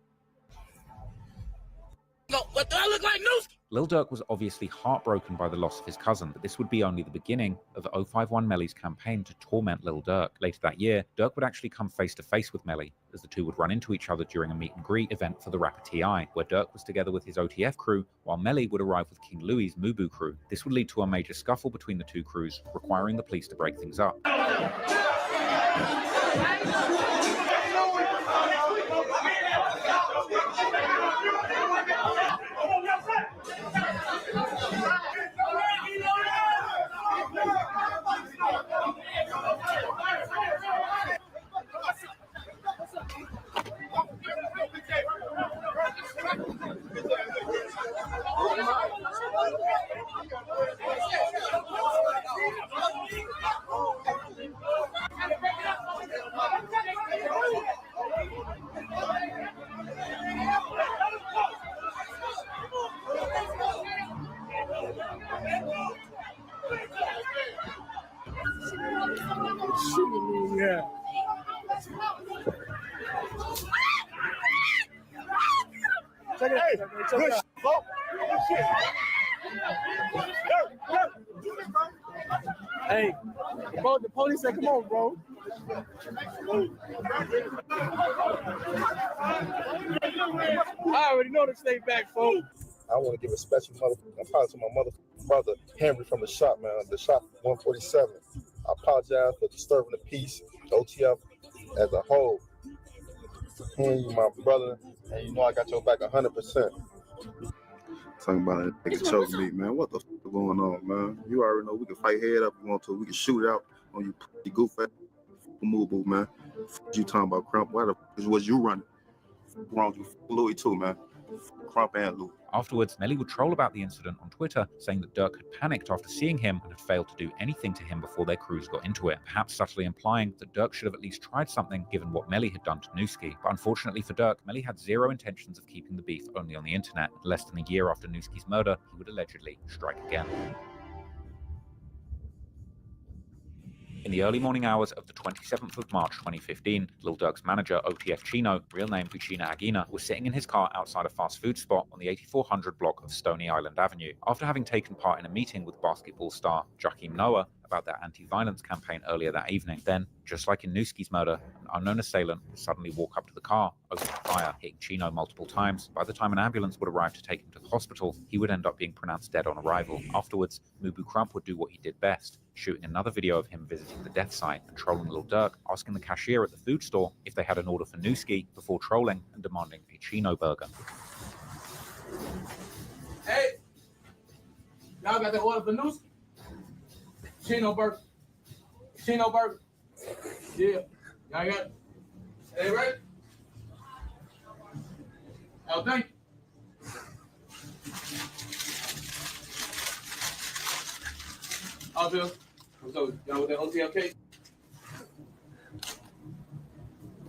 No, what do I look like Newski? Lil Durk was obviously heartbroken by the loss of his cousin, but this would be only the beginning of 051 Melly's campaign to torment Lil Durk. Later that year, Durk would actually come face to face with Melly, as the two would run into each other during a meet and greet event for the rapper T.I., where Durk was together with his OTF crew, while Melly would arrive with King Louie's Mubu crew. This would lead to a major scuffle between the two crews, requiring the police to break things up. Yeah. Check it out. Check it out. Hey, bro, the police said, come on, bro. I already know to stay back, folks. I want to give a special apology to my motherfucking brother, Henry, from the shop, man. The shop 147. I apologize for disturbing the peace, OTF as a whole. Hearing you, my brother, and you know I got your back 100%. Talking about it, nigga choke me, man. What the fuck is going on, man? You already know we can fight head up if we want to. We can shoot it out on you goof ass move, man. Fuck you talking about Crump? Why the fuck was you running? Wrong with Louis too, man. Crump and Louis. Afterwards, Melly would troll about the incident on Twitter, saying that Durk had panicked after seeing him and had failed to do anything to him before their crews got into it, perhaps subtly implying that Durk should have at least tried something given what Melly had done to Newski. But unfortunately for Durk, Melly had zero intentions of keeping the beef only on the internet. Less than a year after Newski's murder, he would allegedly strike again. In the early morning hours of the 27th of March 2015, Lil Durk's manager, OTF Chino, real name Uchina Aguina, was sitting in his car outside a fast food spot on the 8400 block of Stony Island Avenue. After having taken part in a meeting with basketball star Jakeem Noah about their anti-violence campaign earlier that evening, then, just like in Newski's murder, an unknown assailant would suddenly walk up to the car, open fire, hitting Chino multiple times. By the time an ambulance would arrive to take him to the hospital, he would end up being pronounced dead on arrival. Afterwards, Mubu Crump would do what he did best, shooting another video of him visiting the death site and trolling Lil Durk, asking the cashier at the food store if they had an order for Newski before trolling and demanding a Chino burger. Hey, y'all got that order for Newski? Chino burger. Chino burger. Yeah. Y'all got it? Hey, ready? Oh, thank you. Oh, Bill. So, y'all with that OTLK?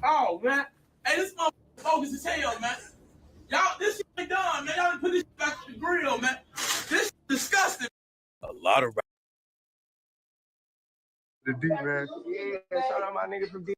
Oh, man. Hey, this motherfucker focus as hell, man. Y'all, this shit ain't done, man. Y'all done put this shit back on the grill, man. This shit disgusting. A lot of The D, man. Yeah, shout out my nigga from D.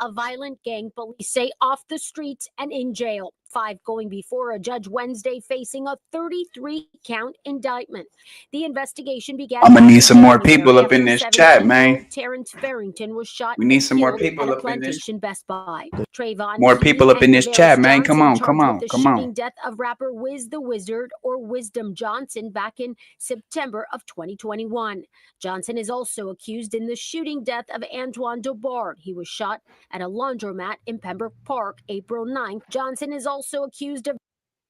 A violent gang, police say, off the streets and in jail. 5 going before a judge Wednesday facing a 33-count indictment. The investigation began. I'm gonna need in some more January people up in after this chat, 17-year-old man. Terrence Farrington was shot We need and some more killed people at a up in this. plantation Best Buy. Trayvon More Key people up in and this Kavaris chat, man. Come Johnson on, come charged with on, the come on. shooting death of rapper WizDaWizard or Wisdom Johnson back in September of 2021. Johnson is also accused in the shooting death of Antoine Dobard. He was shot at a laundromat in Pembroke Park April 9th. Johnson is also accused of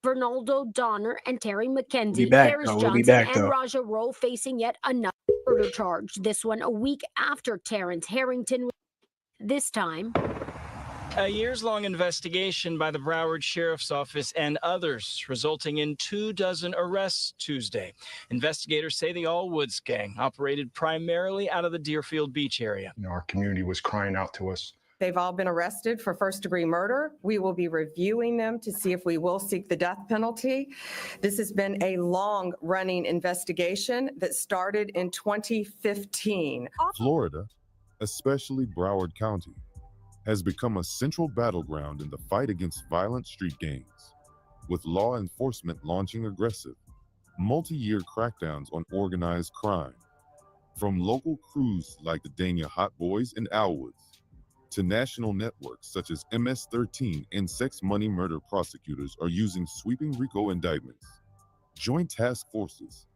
Vernaldo Donner and Terry McKenzie. Ferris Johnson and Raja Rowe facing yet another murder charge. This one a week after Terrence Harrington. This time, a years-long investigation by the Broward Sheriff's Office and others, resulting in 24 arrests Tuesday. Investigators say the Allwoods gang operated primarily out of the Deerfield Beach area. Our community was crying out to us. They've all been arrested for first-degree murder. We will be reviewing them to see if we will seek the death penalty. This has been a long-running investigation that started in 2015. Florida, especially Broward County, has become a central battleground in the fight against violent street gangs, with law enforcement launching aggressive, multi-year crackdowns on organized crime. From local crews like the Dania Hot Boys and Alwoods, to national networks such as MS-13 and sex money murder prosecutors are using sweeping RICO indictments, joint task forces,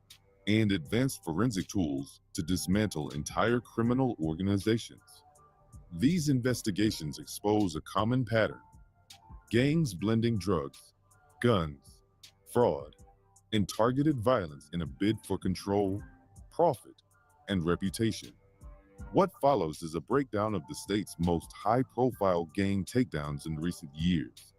and advanced forensic tools to dismantle entire criminal organizations. These investigations expose a common pattern: gangs blending drugs, guns, fraud, and targeted violence in a bid for control, profit, and reputation. What follows is a breakdown of the state's most high-profile gang takedowns in recent years,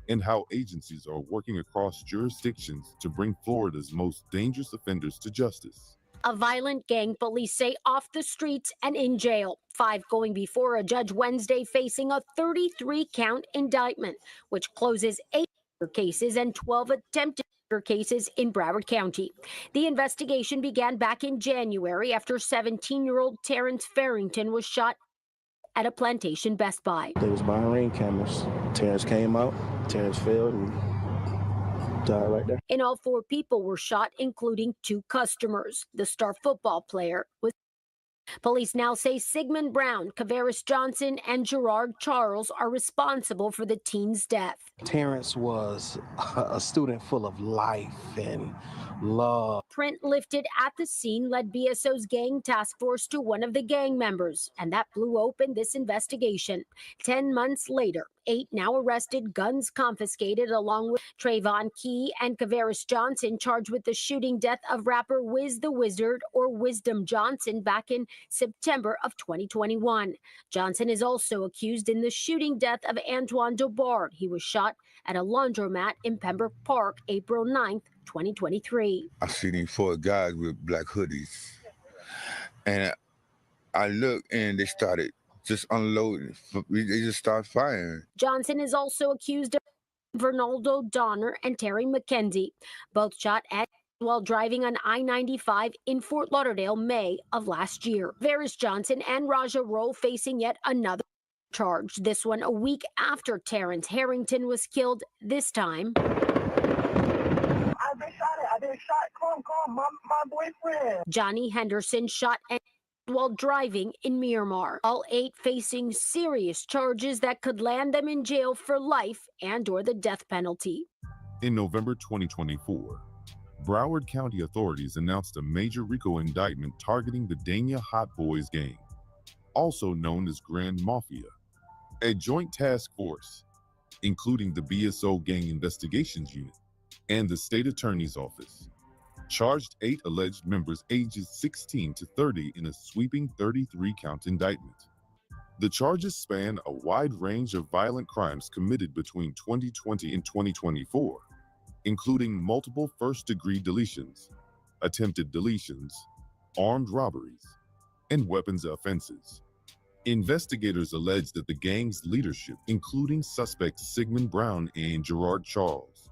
and how agencies are working across jurisdictions to bring Florida's most dangerous offenders to justice. a violent gang, police say, off the streets and in jail. 5 going before a judge Wednesday facing a 33-count indictment, which closes 8 cases and 12 attempted cases in Broward County. The investigation began back in January after 17-year-old Terrence Farrington was shot at a plantation Best Buy. They was buying ring cameras. Terrence came out, Terrence fell and died right there. In all, 4 people were shot, including 2 customers. The star football player was. Police now say Sigmund Brown, Kavaris Johnson, and Gerard Charles are responsible for the teen's death. Terrence was a student full of life and love. Print lifted at the scene led BSO's gang task force to one of the gang members, and that blew open this investigation. 10 months later, 8 now arrested, guns confiscated, along with Trayvon Key and Kavaris Johnson charged with the shooting death of rapper WizDaWizard or Wisdom Johnson back in September of 2021. Johnson is also accused in the shooting death of Antoine Dobard. He was shot at a laundromat in Pembroke Park April 9th, 2023. I see these 4 guys with black hoodies, and I looked and they started just unloading. They just started firing. Johnson is also accused of Vernaldo Donner and Terry McKenzie, both shot at while driving on I-95 in Fort Lauderdale, May of last year. Ferris Johnson and Raja Rowe facing yet another charge, this one a week after Terrence Harrington was killed, this time. I've been shot. Call my boyfriend. Johnny Henderson shot while driving in Miramar. All 8 facing serious charges that could land them in jail for life and or the death penalty. In November 2024, Broward County authorities announced a major RICO indictment targeting the Dania Hot Boys gang, also known as Grand Mafia. A joint task force, including the BSO Gang Investigations Unit and the State Attorney's Office, charged 8 alleged members ages 16 to 30 in a sweeping 33-count indictment. The charges span a wide range of violent crimes committed between 2020 and 2024, including multiple first-degree deletions, attempted deletions, armed robberies, and weapons offenses. Investigators allege that the gang's leadership, including suspects Sigmund Brown and Gerard Charles,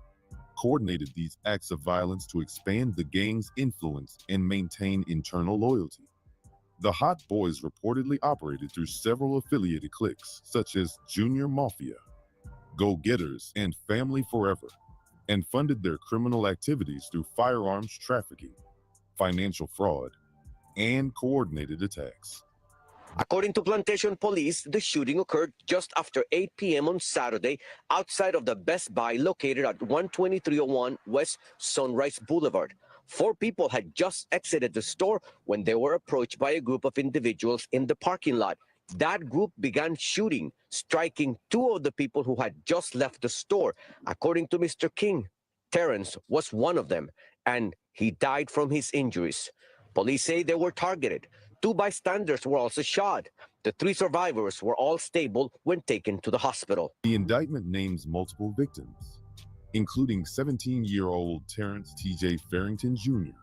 coordinated these acts of violence to expand the gang's influence and maintain internal loyalty. The Hot Boys reportedly operated through several affiliated cliques, such as Junior Mafia, Go Getters, and Family Forever, and funded their criminal activities through firearms trafficking, financial fraud, and coordinated attacks. According to Plantation Police, the shooting occurred just after 8 p.m. on Saturday outside of the Best Buy located at 12301 West Sunrise Boulevard. 4 people had just exited the store when they were approached by a group of individuals in the parking lot. That group began shooting, striking 2 of the people who had just left the store. According to Mr. King, Terrence was one of them, and he died from his injuries. Police say they were targeted. 2 bystanders were also shot. The 3 survivors were all stable when taken to the hospital. The indictment names multiple victims, including 17-year-old Terrence T.J. Farrington Jr.,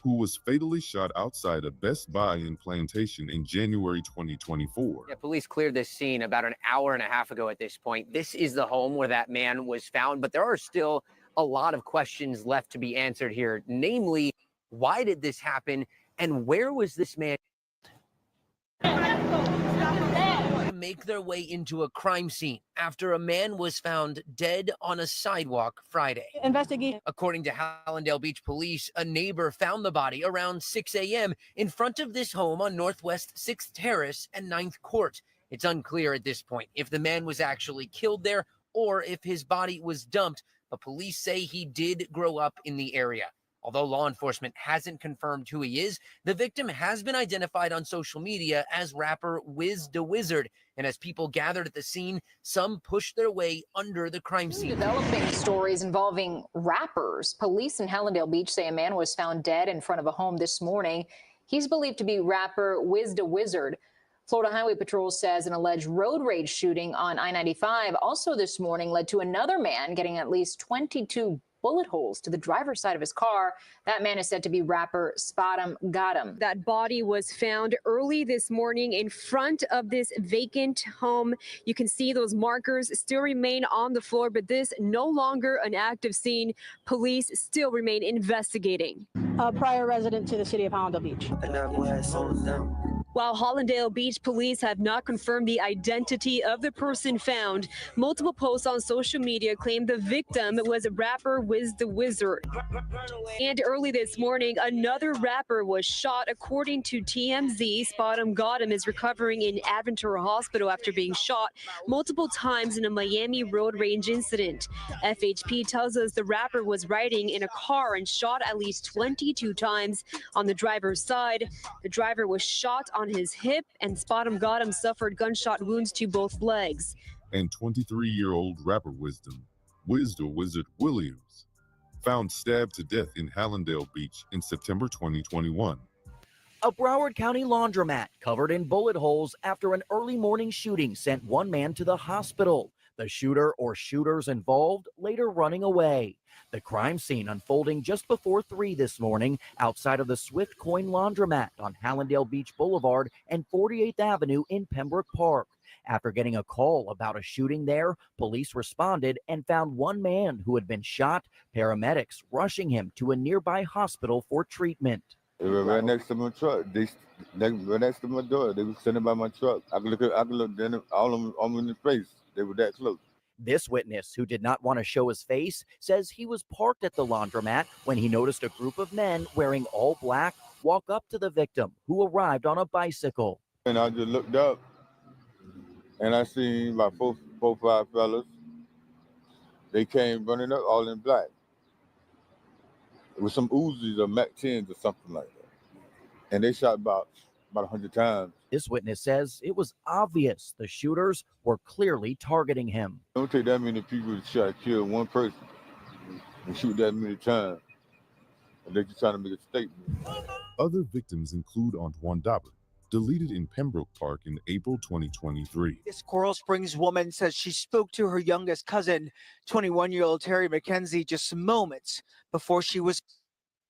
who was fatally shot outside a Best Buy in Plantation in January 2024. Yeah, police cleared this scene about an hour and a half ago at this point. This is the home where that man was found, but there are still a lot of questions left to be answered here. Namely, why did this happen and where was this man? Make their way into a crime scene after a man was found dead on a sidewalk Friday. Investigation. According to Hallandale Beach Police, a neighbor found the body around 6 a.m. in front of this home on Northwest 6th Terrace and 9th Court. It's unclear at this point if the man was actually killed there or if his body was dumped, but police say he did grow up in the area. Although law enforcement hasn't confirmed who he is, the victim has been identified on social media as rapper WizDaWizard. And as people gathered at the scene, some pushed their way under the crime scene. Developing stories involving rappers. Police in Hallandale Beach say a man was found dead in front of a home this morning. He's believed to be rapper WizDaWizard. Florida Highway Patrol says an alleged road rage shooting on I-95 also this morning led to another man getting at least 22 bullet holes to the driver's side of his car. That man is said to be rapper Spadum Gotham. That body was found early this morning in front of this vacant home. You can see those markers still remain on the floor, but this no longer an active scene. Police still remain investigating. A prior resident to the city of Hallandale Beach. While Hallandale Beach police have not confirmed the identity of the person found, multiple posts on social media claim the victim was rapper WizDaWizard. And early this morning, another rapper was shot. According to TMZ, Spadum Gotham is recovering in Adventura Hospital after being shot multiple times in a Miami road rage incident. FHP tells us the rapper was riding in a car and shot at least 22 times on the driver's side. The driver was shot on his hip, and Spadum Gotham suffered gunshot wounds to both legs. And 23-year-old rapper WizDaWizard Williams, found stabbed to death in Hallandale Beach in September 2021. A Broward County laundromat covered in bullet holes after an early morning shooting sent one man to the hospital. The shooter or shooters involved later running away. The crime scene unfolding just before 3 this morning outside of the Swift Coin Laundromat on Hallandale Beach Boulevard and 48th Avenue in Pembroke Park. After getting a call about a shooting there, police responded and found one man who had been shot, paramedics rushing him to a nearby hospital for treatment. They were right next to my truck. They were next to my door. They were sitting by my truck. I could look them all of them in the face. They were that close. This witness, who did not want to show his face, says he was parked at the laundromat when he noticed a group of men wearing all black walk up to the victim, who arrived on a bicycle. And I just looked up, and I seen about four, 5 fellas. They came running up, all in black. It was some Uzis or Mac-10s or something like that. And they shot about 100 times. This witness says it was obvious the shooters were clearly targeting him. Don't take that many people to try to kill one person and shoot that many times. And they're just trying to make a statement. Other victims include Antoine Daubert, deleted in Pembroke Park in April 2023. This Coral Springs woman says she spoke to her youngest cousin, 21-year-old Terry McKenzie, just moments before she was.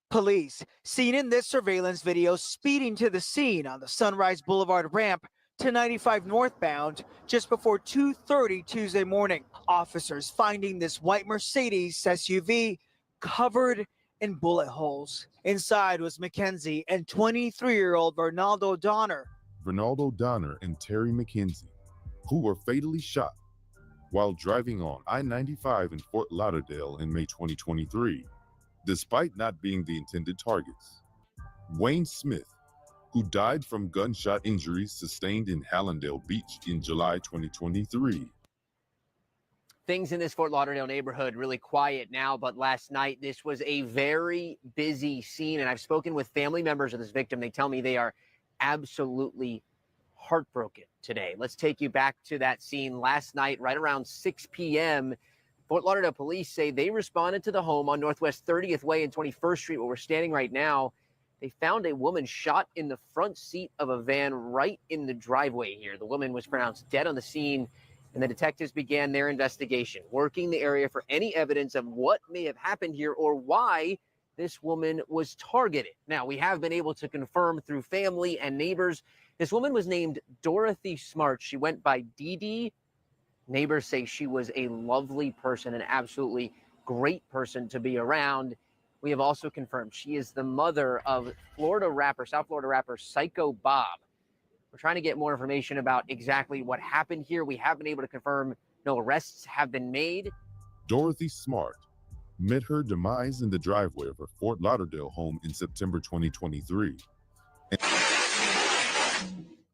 Police seen in this surveillance video speeding to the scene on the Sunrise Boulevard ramp to 95 northbound just before 2:30 Tuesday morning. Officers finding this white Mercedes SUV covered and bullet holes. Inside was Mackenzie and 23-year-old Ronaldo Donner. Ronaldo Donner and Terry McKenzie, who were fatally shot while driving on I-95 in Fort Lauderdale in May 2023, despite not being the intended targets. Wayne Smith, who died from gunshot injuries sustained in Hallandale Beach in July 2023. Things in this Fort Lauderdale neighborhood really quiet now, but last night this was a very busy scene, and I've spoken with family members of this victim. They tell me they are absolutely heartbroken today. Let's take you back to that scene last night, right around 6 p.m. Fort Lauderdale police say they responded to the home on Northwest 30th Way and 21st Street, where we're standing right now. They found a woman shot in the front seat of a van right in the driveway here. The woman was pronounced dead on the scene, and the detectives began their investigation, working the area for any evidence of what may have happened here or why this woman was targeted. Now, we have been able to confirm through family and neighbors, this woman was named Dorothy Smart. She went by Diddy. Neighbors say she was a lovely person, an absolutely great person to be around. We have also confirmed she is the mother of South Florida rapper Psycho Bob. We're trying to get more information about exactly what happened here. We have been able to confirm no arrests have been made. Dorothy Smart met her demise in the driveway of her Fort Lauderdale home in September 2023.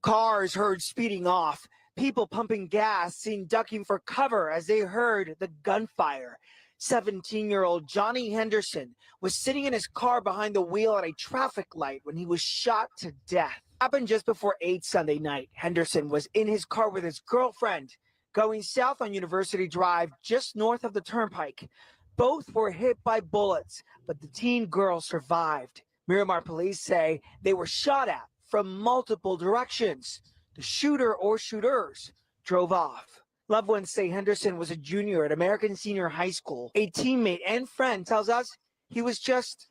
Cars heard speeding off, people pumping gas, seen ducking for cover as they heard the gunfire. 17-year-old Johnny Henderson was sitting in his car behind the wheel at a traffic light when he was shot to death. Happened just before 8 Sunday night. Henderson was in his car with his girlfriend going south on University Drive just north of the turnpike. Both were hit by bullets, but the teen girl survived. Miramar police say they were shot at from multiple directions. The shooter or shooters drove off. Loved ones say Henderson was a junior at American Senior High School. A teammate and friend tells us he was just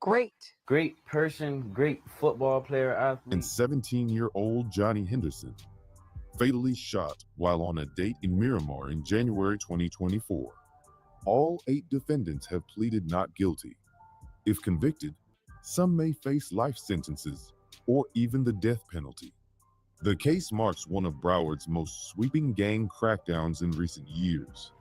great. Great person, great football player, athlete. And 17-year-old Johnny Henderson, fatally shot while on a date in Miramar in January 2024. All 8 defendants have pleaded not guilty. If convicted, some may face life sentences or even the death penalty. The case marks one of Broward's most sweeping gang crackdowns in recent years.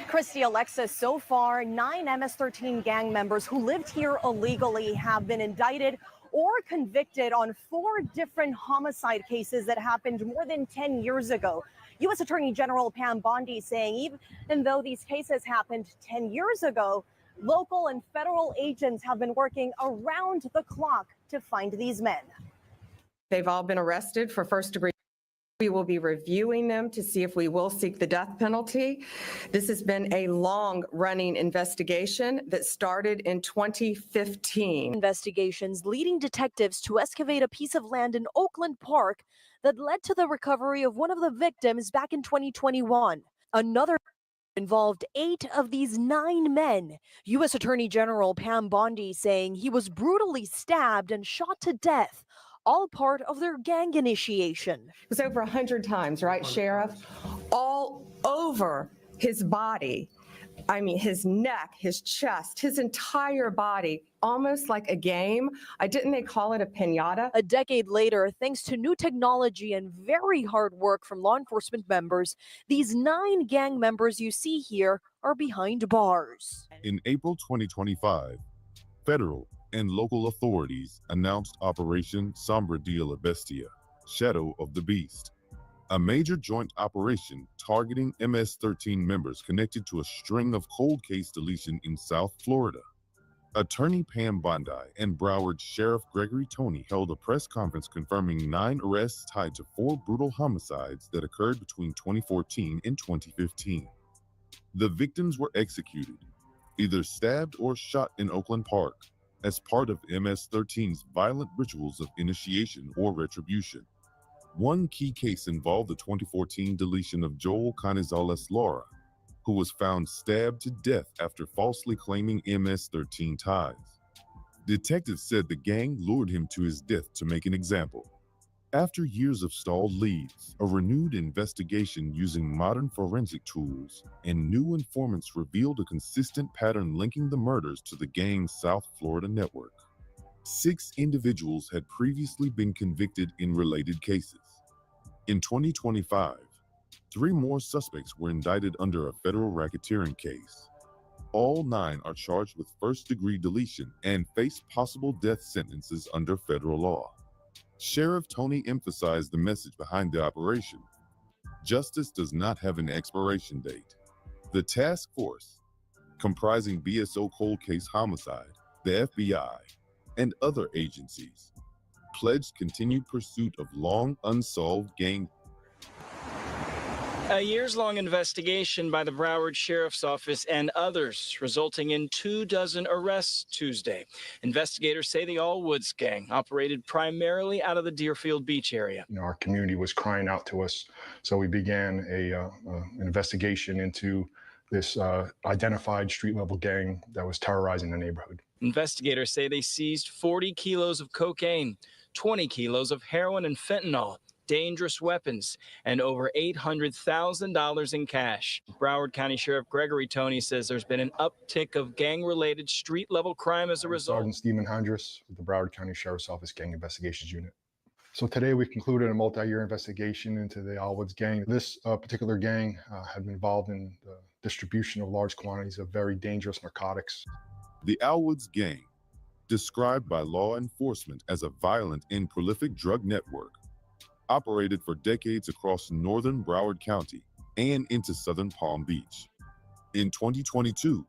Christy, Alexis, so far, 9 MS-13 gang members who lived here illegally have been indicted or convicted on 4 different homicide cases that happened more than 10 years ago. U.S. Attorney General Pam Bondi saying even though these cases happened 10 years ago, local and federal agents have been working around the clock to find these men. They've all been arrested for first-degree. We will be reviewing them to see if we will seek the death penalty. This has been a long-running investigation that started in 2015. Investigations leading detectives to excavate a piece of land in Oakland Park that led to the recovery of one of the victims back in 2021. Another involved 8 of these 9 men. U.S. Attorney General Pam Bondi saying he was brutally stabbed and shot to death, all part of their gang initiation. It was over 100 times, right, Sheriff? All over his body. I mean, his neck, his chest, his entire body, almost like a game. Didn't they call it a piñata? A decade later, thanks to new technology and very hard work from law enforcement members, these 9 gang members you see here are behind bars. In April 2025, federal and local authorities announced Operation Sombra de la Bestia, Shadow of the Beast, a major joint operation targeting MS-13 members connected to a string of cold case deletion in South Florida. Attorney Pam Bondi and Broward Sheriff Gregory Toney held a press conference confirming 9 arrests tied to 4 brutal homicides that occurred between 2014 and 2015. The victims were executed, either stabbed or shot in Oakland Park, as part of MS-13's violent rituals of initiation or retribution. One key case involved the 2014 deletion of Joel Canizales Lara, who was found stabbed to death after falsely claiming MS-13 ties. Detectives said the gang lured him to his death to make an example. After years of stalled leads, a renewed investigation using modern forensic tools and new informants revealed a consistent pattern linking the murders to the gang's South Florida network. 6 individuals had previously been convicted in related cases. In 2025, 3 more suspects were indicted under a federal racketeering case. All 9 are charged with first-degree deletion and face possible death sentences under federal law. Sheriff Tony emphasized the message behind the operation. Justice does not have an expiration date. The task force, comprising BSO cold case homicide, the FBI, and other agencies, pledged continued pursuit of long unsolved gang. A years-long investigation by the Broward Sheriff's Office and others, resulting in 24 arrests Tuesday. Investigators say the Allwoods gang operated primarily out of the Deerfield Beach area. Our community was crying out to us, so we began an investigation into this identified street-level gang that was terrorizing the neighborhood. Investigators say they seized 40 kilos of cocaine, 20 kilos of heroin and fentanyl, dangerous weapons, and over $800,000 in cash. Broward County Sheriff Gregory Toney says there's been an uptick of gang-related street-level crime as a result. Sergeant Stephen Hondras with the Broward County Sheriff's Office Gang Investigations Unit. So today we concluded a multi-year investigation into the Allwoods gang. This particular gang had been involved in the distribution of large quantities of very dangerous narcotics. The Allwoods gang, described by law enforcement as a violent and prolific drug network, operated for decades across northern Broward County and into southern Palm Beach. In 2022,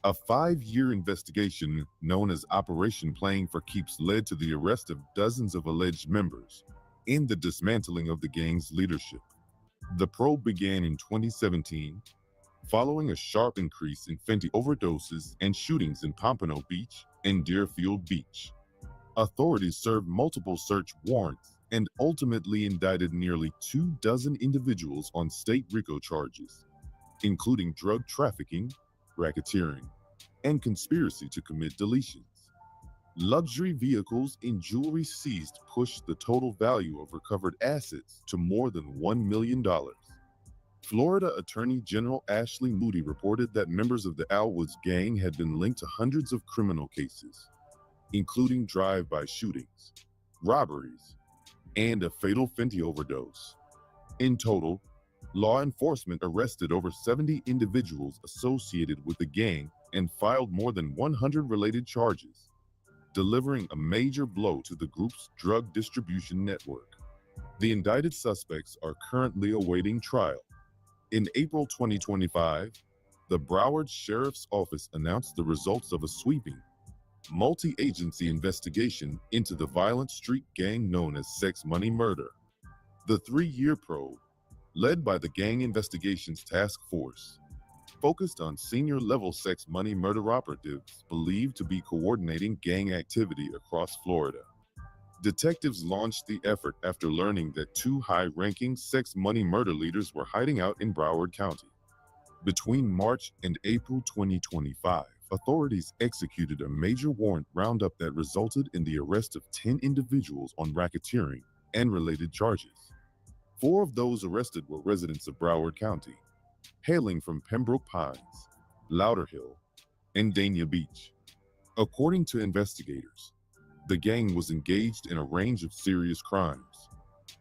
a 5-year investigation known as Operation Playing for Keeps led to the arrest of dozens of alleged members and the dismantling of the gang's leadership. The probe began in 2017, following a sharp increase in fentanyl overdoses and shootings in Pompano Beach and Deerfield Beach. Authorities served multiple search warrants and ultimately indicted nearly 24 individuals on state RICO charges, including drug trafficking, racketeering, and conspiracy to commit deletions. Luxury vehicles and jewelry seized pushed the total value of recovered assets to more than $1 million. Florida Attorney General Ashley Moody reported that members of the Allwoods gang had been linked to hundreds of criminal cases, including drive-by shootings, robberies, and a fatal fentanyl overdose. In total, law enforcement arrested over 70 individuals associated with the gang and filed more than 100 related charges, delivering a major blow to the group's drug distribution network. The indicted suspects are currently awaiting trial. In April 2025, the Broward Sheriff's Office announced the results of a sweeping, multi-agency investigation into the violent street gang known as Sex Money Murder. The 3-year probe, led by the Gang Investigations Task Force, focused on senior-level sex money murder operatives believed to be coordinating gang activity across Florida. Detectives launched the effort after learning that 2 high-ranking sex money murder leaders were hiding out in Broward County. Between March and April 2025, authorities executed a major warrant roundup that resulted in the arrest of 10 individuals on racketeering and related charges. 4 of those arrested were residents of Broward County, hailing from Pembroke Pines, Lauderhill, and Dania Beach. According to investigators, the gang was engaged in a range of serious crimes,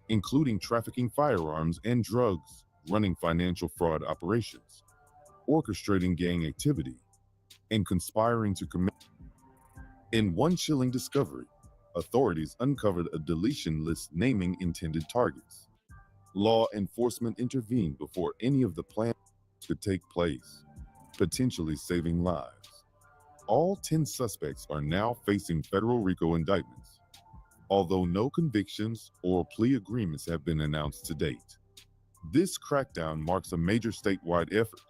including trafficking firearms and drugs, running financial fraud operations, orchestrating gang activity, and conspiring to commit. In one chilling discovery, authorities uncovered a deletion list naming intended targets. Law enforcement intervened before any of the plans could take place, potentially saving lives. All 10 suspects are now facing federal RICO indictments, although no convictions or plea agreements have been announced to date. This crackdown marks a major statewide effort,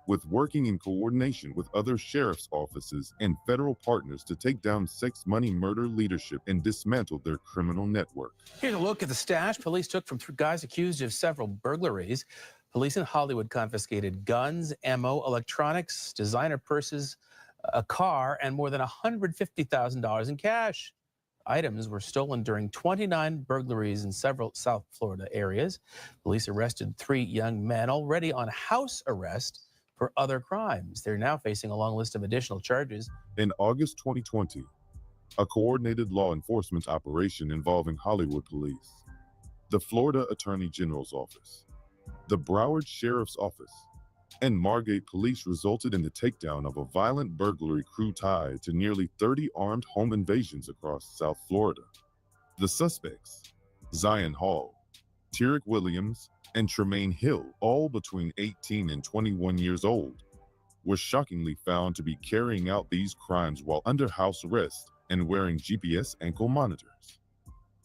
with working in coordination with other sheriff's offices and federal partners to take down sex money murder leadership and dismantle their criminal network. Here's a look at the stash police took from 3 guys accused of several burglaries. Police in Hollywood confiscated guns, ammo, electronics, designer purses, a car, and more than $150,000 in cash. Items were stolen during 29 burglaries in several South Florida areas. Police arrested 3 young men already on house arrest for other crimes. They're now facing a long list of additional charges. In August 2020, a coordinated law enforcement operation involving Hollywood police, the Florida Attorney General's office, the Broward Sheriff's Office, and Margate Police resulted in the takedown of a violent burglary crew tied to nearly 30 armed home invasions across South Florida. The suspects, Zion Hall, Tyrek Williams, and Tremaine Hill, all between 18 and 21 years old, were shockingly found to be carrying out these crimes while under house arrest and wearing GPS ankle monitors.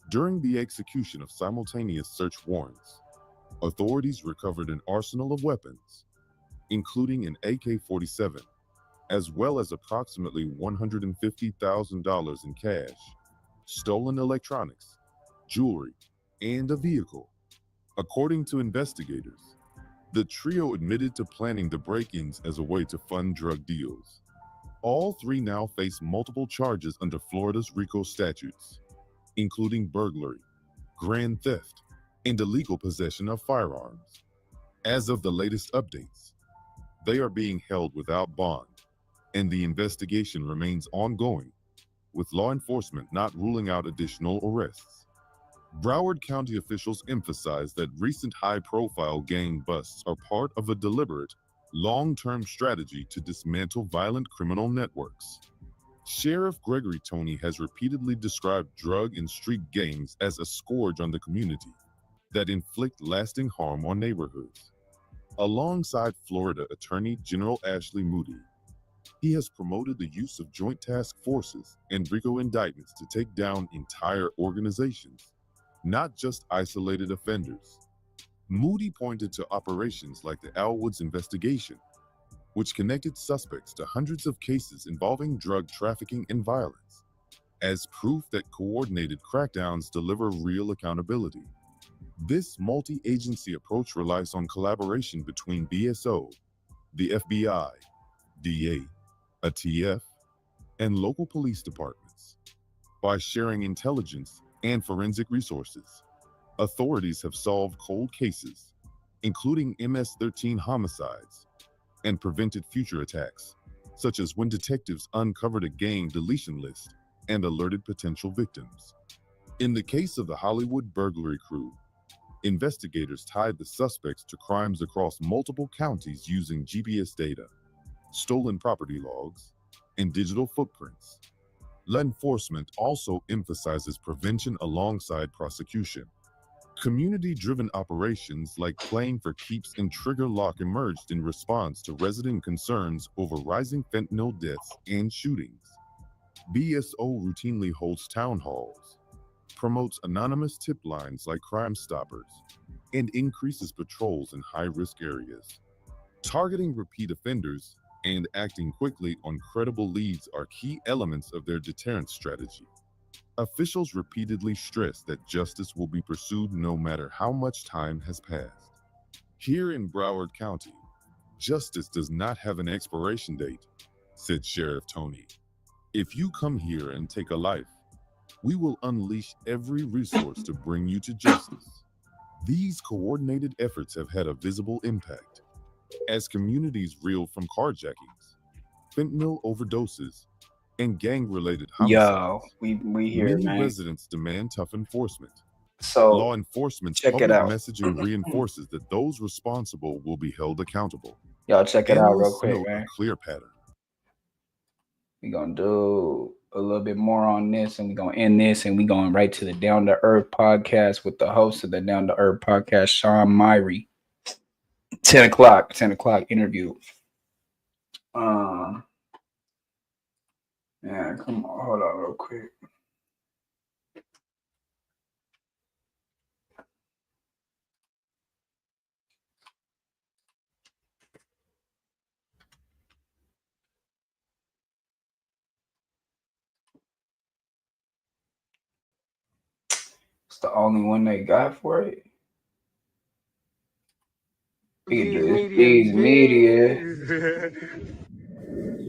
During the execution of simultaneous search warrants, authorities recovered an arsenal of weapons, including an AK-47, as well as approximately $150,000 in cash, stolen electronics, jewelry, and a vehicle. According to investigators, the trio admitted to planning the break-ins as a way to fund drug deals. All 3 now face multiple charges under Florida's RICO statutes, including burglary, grand theft, and illegal possession of firearms. As of the latest updates, they are being held without bond, and the investigation remains ongoing, with law enforcement not ruling out additional arrests. Broward County officials emphasize that recent high-profile gang busts are part of a deliberate, long-term strategy to dismantle violent criminal networks. Sheriff Gregory Toney has repeatedly described drug and street gangs as a scourge on the community that inflict lasting harm on neighborhoods. Alongside Florida Attorney General Ashley Moody, he has promoted the use of joint task forces and RICO indictments to take down entire organizations, not just isolated offenders. Moody pointed to operations like the Alwoods investigation, which connected suspects to hundreds of cases involving drug trafficking and violence, as proof that coordinated crackdowns deliver real accountability. This multi-agency approach relies on collaboration between BSO, the FBI, DA, ATF, and local police departments. By sharing intelligence and forensic resources, authorities have solved cold cases, including MS-13 homicides, and prevented future attacks, such as when detectives uncovered a gang deletion list and alerted potential victims. In the case of the Hollywood burglary crew, investigators tied the suspects to crimes across multiple counties using GPS data, stolen property logs, and digital footprints. Law enforcement also emphasizes prevention alongside prosecution. Community-driven operations like Playing for Keeps and Trigger Lock emerged in response to resident concerns over rising fentanyl deaths and shootings. BSO routinely holds town halls, promotes anonymous tip lines like Crime Stoppers, and increases patrols in high-risk areas. Targeting repeat offenders and acting quickly on credible leads are key elements of their deterrence strategy. Officials repeatedly stress that justice will be pursued no matter how much time has passed. Here in Broward County, justice does not have an expiration date, said Sheriff Toney. If you come here and take a life, we will unleash every resource to bring you to justice. These coordinated efforts have had a visible impact. As communities reel from carjackings, fentanyl overdoses, and gang-related homicides, we hear, many man. Residents demand tough enforcement. So law enforcement's check it public out. messaging reinforces that those responsible will be held accountable. Y'all check it out real Analysts quick, note man. a clear pattern. We're going to do a little bit more on this, and we're going to end this, and we're going right to the Down to Earth podcast with the host of the Down to Earth podcast, Sean Myrie. 10 o'clock interview. Yeah, come on, hold on real quick. It's the only one they got for it. Media.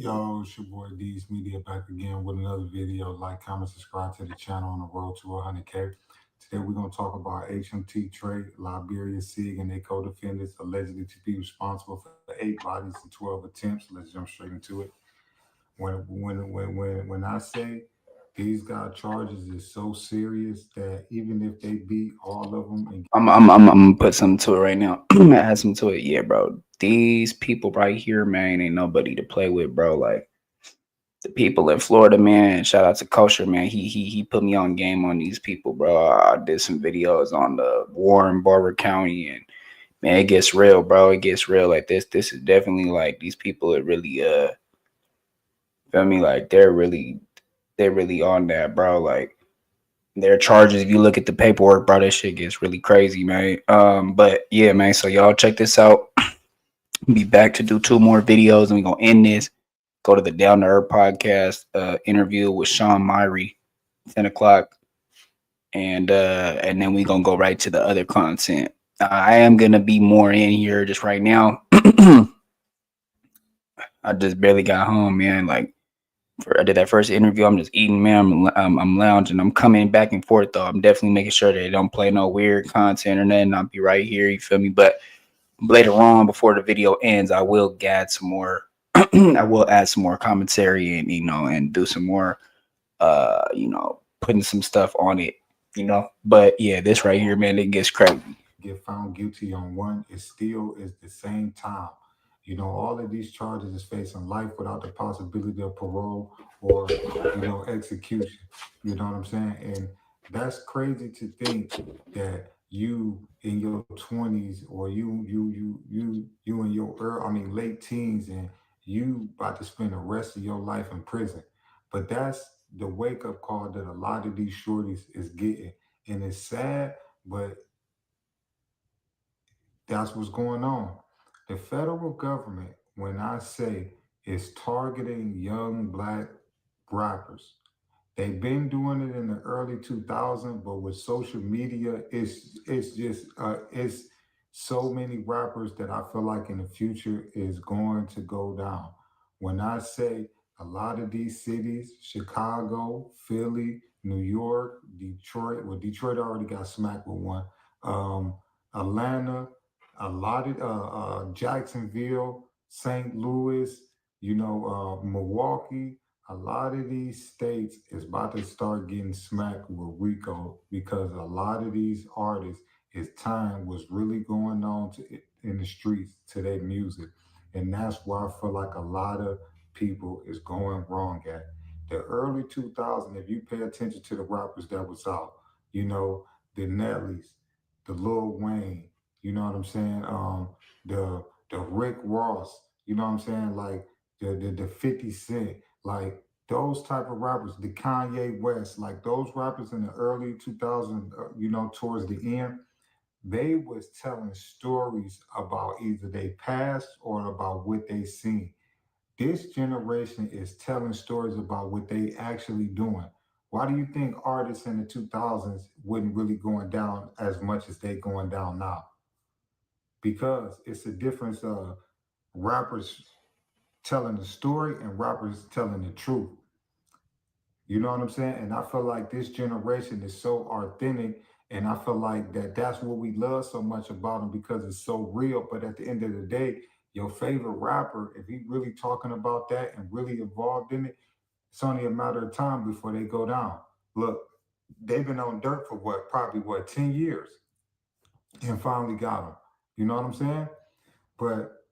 Yo, it's your boy D's Media back again with another video. Like, comment, subscribe to the channel on the road to 100K. Today we're going to talk about HMT Tray Liberia Sig and their co-defendants allegedly to be responsible for 8 bodies and 12 attempts. Let's jump straight into it. When I say these guys' charges is so serious that even if they beat all of them, and I'm gonna put something to it right now. Add something to it. Yeah, bro. These people right here, man, ain't nobody to play with, bro. Like the people in Florida, man. Shout out to Kosher, man. He put me on game on these people, bro. I did some videos on the war in Barber County, and man, it gets real, bro. It gets real. Like this is definitely like these people are really feel me? Like they're really on that, bro. Like their charges, if you look at the paperwork, bro, that shit gets really crazy, man. But yeah, man. So y'all check this out. Be back to do 2 more videos, and we gonna end this. Go to the Down to Earth podcast interview with Sean Myrie, 10 o'clock, and then we gonna go right to the other content. I am gonna be more in here just right now. I just barely got home, man. Like I did that first interview. I'm just eating, man. I'm lounging. I'm coming back and forth though. I'm definitely making sure that they don't play no weird content or nothing. I'll be right here. You feel me? But later on, before the video ends, I will add some more. I will add some more commentary and and do some more, putting some stuff on it, But yeah, this right here, man, it gets crazy. Get found guilty on one, it still is the same time. All of these charges is facing life without the possibility of parole or, execution. You know what I'm saying? And that's crazy to think that you in your 20s or you in your late teens and you about to spend the rest of your life in prison. But that's the wake-up call that a lot of these shorties is getting. And it's sad, but that's what's going on. The federal government, when I say, is targeting young Black rappers. They've been doing it in the early 2000s, but with social media, it's so many rappers that I feel like in the future is going to go down. When I say a lot of these cities, Chicago, Philly, New York, Detroit, well, Detroit already got smacked with one, Atlanta, a lot of Jacksonville, St. Louis, Milwaukee, a lot of these states is about to start getting smacked with RICO because a lot of these artists, it's time was really going on in the streets to their music. And that's why I feel like a lot of people is going wrong at. The early 2000s, if you pay attention to the rappers that was out, the Nellies, the Lil Wayne, you know what I'm saying? The Rick Ross, you know what I'm saying? Like the 50 Cent, like those type of rappers, the Kanye West, like those rappers in the early 2000s, towards the end, they was telling stories about either they past or about what they seen. This generation is telling stories about what they actually doing. Why do you think artists in the 2000s wasn't really going down as much as they going down now? Because it's a difference of rappers telling the story and rappers telling the truth. You know what I'm saying? And I feel like this generation is so authentic, and I feel like that's what we love so much about them because it's so real. But at the end of the day, your favorite rapper, if he really talking about that and really involved in it, it's only a matter of time before they go down. Look, they've been on dirt for probably 10 years and finally got them. You know what I'm saying? But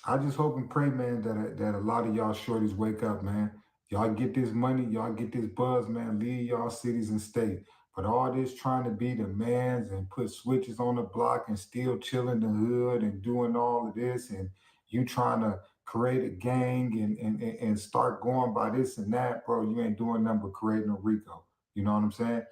I just hope and pray, man, that a lot of y'all shorties wake up, man. Y'all get this money, y'all get this buzz, man. Leave y'all cities and states. But all this trying to be the mans and put switches on the block and still chilling the hood and doing all of this, and you trying to create a gang and start going by this and that, bro, you ain't doing nothing but creating a RICO. You know what I'm saying?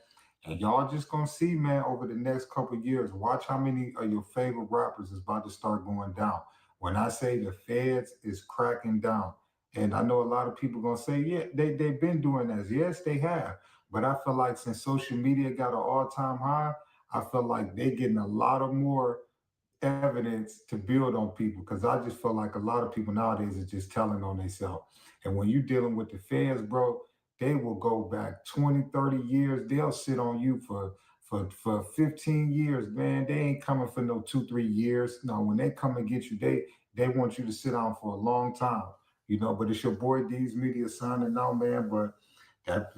And y'all just gonna see, man, over the next couple of years, watch how many of your favorite rappers is about to start going down. When I say the feds is cracking down, and I know a lot of people gonna say, yeah, they've been doing this. Yes, they have. But I feel like since social media got an all-time high, I feel like they getting a lot of more evidence to build on people, because I just feel like a lot of people nowadays are just telling on themselves. And when you're dealing with the feds, bro, they will go back 20, 30 years. They'll sit on you for 15 years, man. They ain't coming for no 2, 3 years. No, when they come and get you, they want you to sit down for a long time, you know. But it's your boy D's Media signing out, man. But that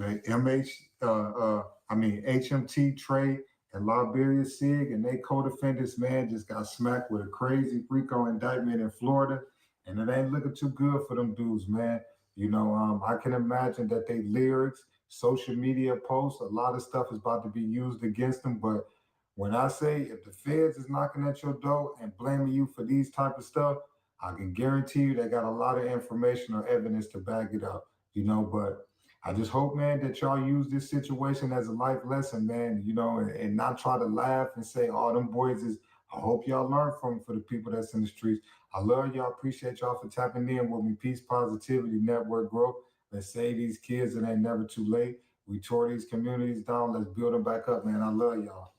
HMT Tray and Liberia Sig and they co-defendants, man, just got smacked with a crazy RICO indictment in Florida, and it ain't looking too good for them dudes, man. You know, I can imagine that they lyrics, social media posts, a lot of stuff is about to be used against them. But when I say if the feds is knocking at your door and blaming you for these type of stuff, I can guarantee you they got a lot of information or evidence to back it up, you know. But I just hope, man, that y'all use this situation as a life lesson, man, you know, and not try to laugh and say, oh, them boys is, I hope y'all learn from for the people that's in the streets. I love y'all. Appreciate y'all for tapping in with me. Peace, positivity, network growth. Let's save these kids. It ain't never too late. We tore these communities down. Let's build them back up, man. I love y'all.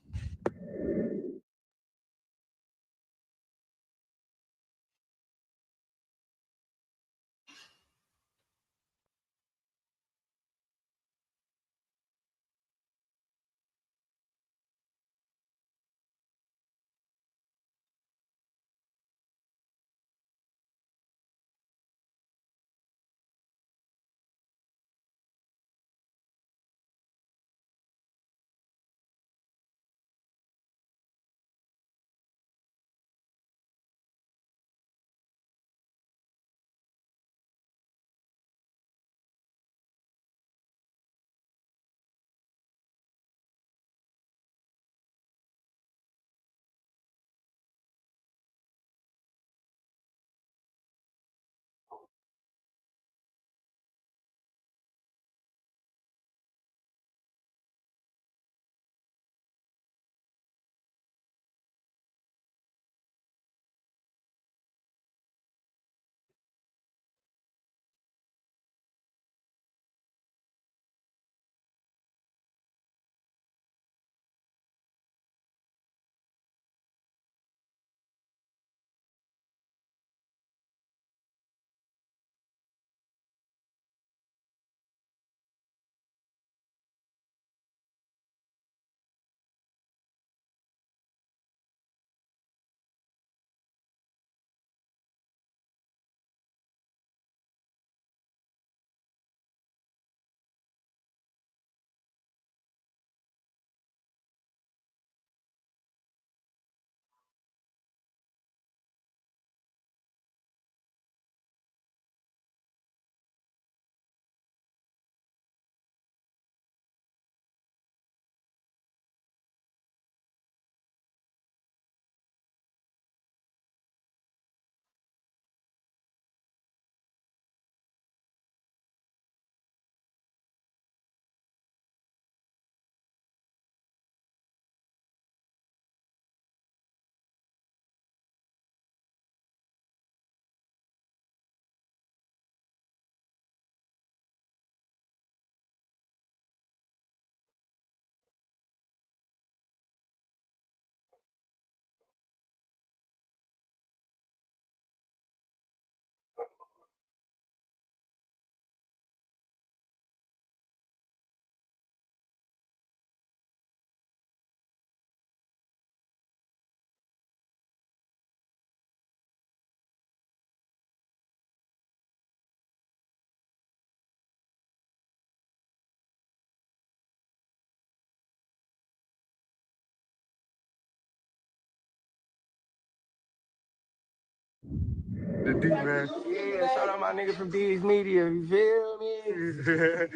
The D, man. Yeah, shout out my nigga from D's Media, you feel me?